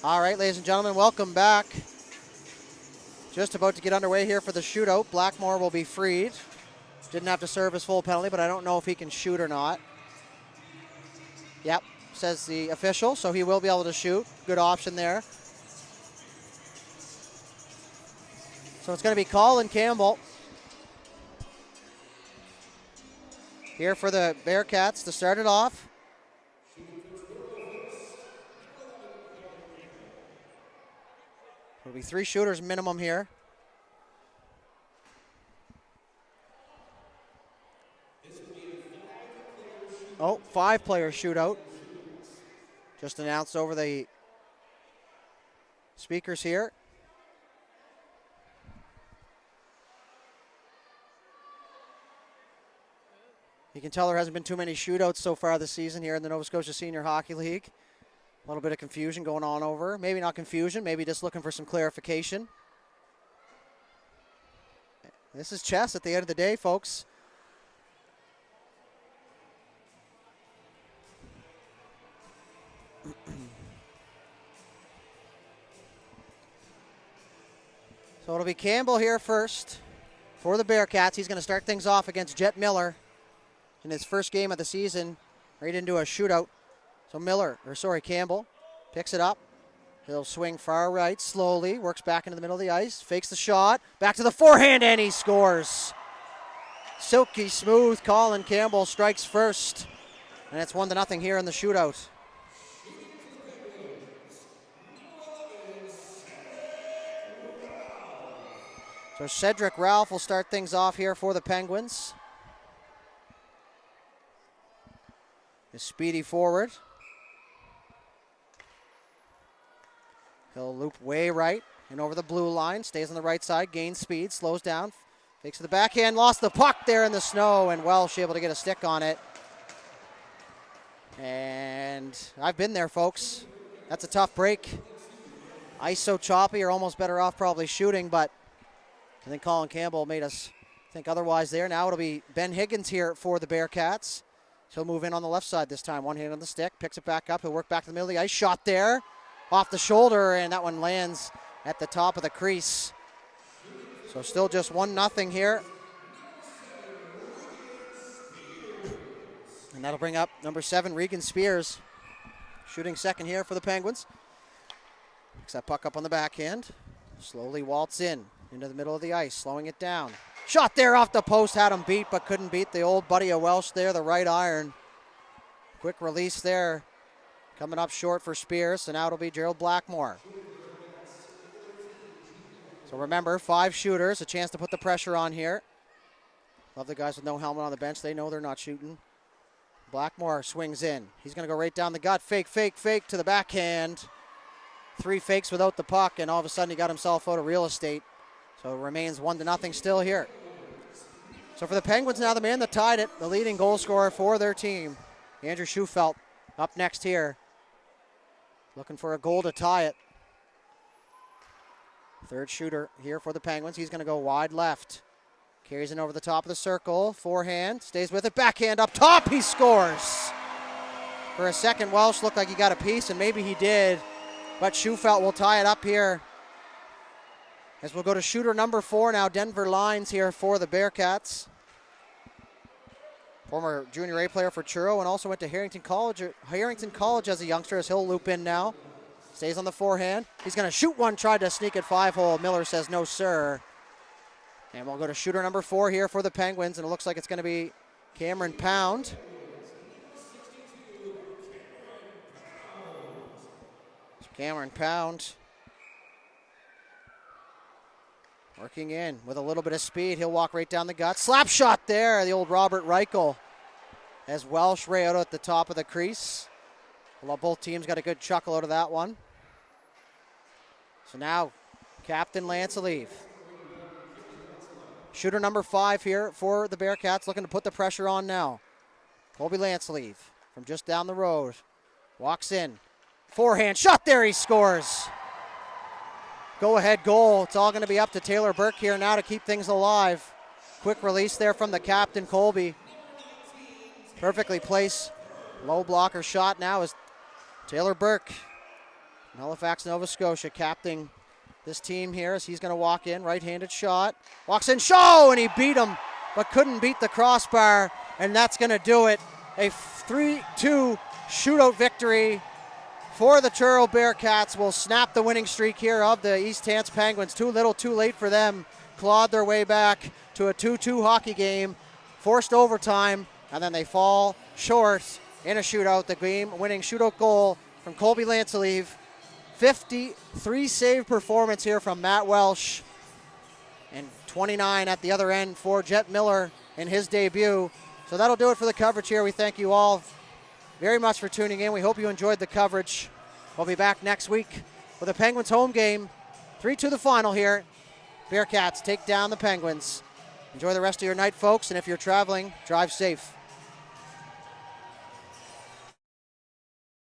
All right, ladies and gentlemen, welcome back. Just about to get underway here for the shootout. Blackmore will be freed. Didn't have to serve his full penalty, but I don't know if he can shoot or not. Yep, says the official, so he will be able to shoot. Good option there. So it's going to be Colin Campbell here for the Bearcats to start it off. There'll be 3 shooters minimum here. Oh, 5-player shootout. Just announced over the speakers here. You can tell there hasn't been too many shootouts so far this season here in the Nova Scotia Senior Hockey League. A little bit of confusion going on over. Maybe not confusion, maybe just looking for some clarification. This is chess at the end of the day, folks. So it'll be Campbell here first for the Bearcats. He's going to start things off against Jet Miller in his first game of the season, right into a shootout. So Campbell picks it up. He'll swing far right slowly, works back into the middle of the ice, fakes the shot, back to the forehand, and he scores. Silky smooth. Colin Campbell strikes first, and it's 1-0 here in the shootout. So Cedric Ralph will start things off here for the Penguins. His speedy forward. He'll loop way right and over the blue line. Stays on the right side, gains speed, slows down. Fakes to the backhand, lost the puck there in the snow, and Welsh able to get a stick on it. And I've been there, folks. That's a tough break. Ice so choppy, you're almost better off probably shooting, but I think Colin Campbell made us think otherwise there. Now it'll be Ben Higgins here for the Bearcats. He'll move in on the left side this time. One hand on the stick, picks it back up. He'll work back to the middle of the ice. Shot there, off the shoulder, and that one lands at the top of the crease. So still just 1-0 here. And that'll bring up number 7, Regan Spears, shooting second here for the Penguins. Picks that puck up on the backhand. Slowly waltz in into the middle of the ice, slowing it down. Shot there off the post, had him beat, but couldn't beat the old buddy of Welsh there, the right iron. Quick release there, coming up short for Spears, so now it'll be Gerald Blackmore. So remember, 5 shooters, a chance to put the pressure on here. Love the guys with no helmet on the bench. They know they're not shooting. Blackmore swings in. He's going to go right down the gut. Fake, fake, fake to the backhand. 3 fakes without the puck, and all of a sudden he got himself out of real estate. So it remains 1-0 still here. So for the Penguins now, the man that tied it, the leading goal scorer for their team, Andrew Schufelt, up next here. Looking for a goal to tie it. Third shooter here for the Penguins. He's going to go wide left. Carries it over the top of the circle. Forehand, stays with it. Backhand up top, he scores. For a second, Welsh looked like he got a piece, and maybe he did. But Schufelt will tie it up here. As we'll go to shooter number 4 now, Denver Lines here for the Bearcats. Former junior A player for Truro and also went to Harrington College as a youngster, as he'll loop in now. Stays on the forehand. He's going to shoot one, tried to sneak it 5-hole. Miller says no, sir. And we'll go to shooter number 4 here for the Penguins, and it looks like it's going to be Cameron Pound. So Cameron Pound working in with a little bit of speed. He'll walk right down the gut. Slap shot there, the old Robert Reichel. As Welsh ray out at the top of the crease. Well, both teams got a good chuckle out of that one. So now, Captain Lance Alieve. Shooter number 5 here for the Bearcats, looking to put the pressure on now. Colby Lanceleave from just down the road. Walks in. Forehand shot there, he scores. Go-ahead goal. It's all going to be up to Taylor Burke here now to keep things alive. Quick release there from the captain, Colby. Perfectly placed. Low blocker shot now is Taylor Burke. Halifax, Nova Scotia, captaining this team here as he's going to walk in. Right-handed shot. Walks in, show, and he beat him, but couldn't beat the crossbar, and that's going to do it. A 3-2 shootout victory for the Truro Bearcats will snap the winning streak here of the East Hants Penguins. Too little, too late for them. Clawed their way back to a 2-2 hockey game, forced overtime, and then they fall short in a shootout. The game-winning shootout goal from Colby Lancelieve. 53 save performance here from Matt Welsh, and 29 at the other end for Jet Miller in his debut. So that'll do it for the coverage here. We thank you all very much for tuning in. We hope you enjoyed the coverage. We'll be back next week with a Penguins home game. 3-2 the final here. Bearcats take down the Penguins. Enjoy the rest of your night, folks, and if you're traveling, drive safe.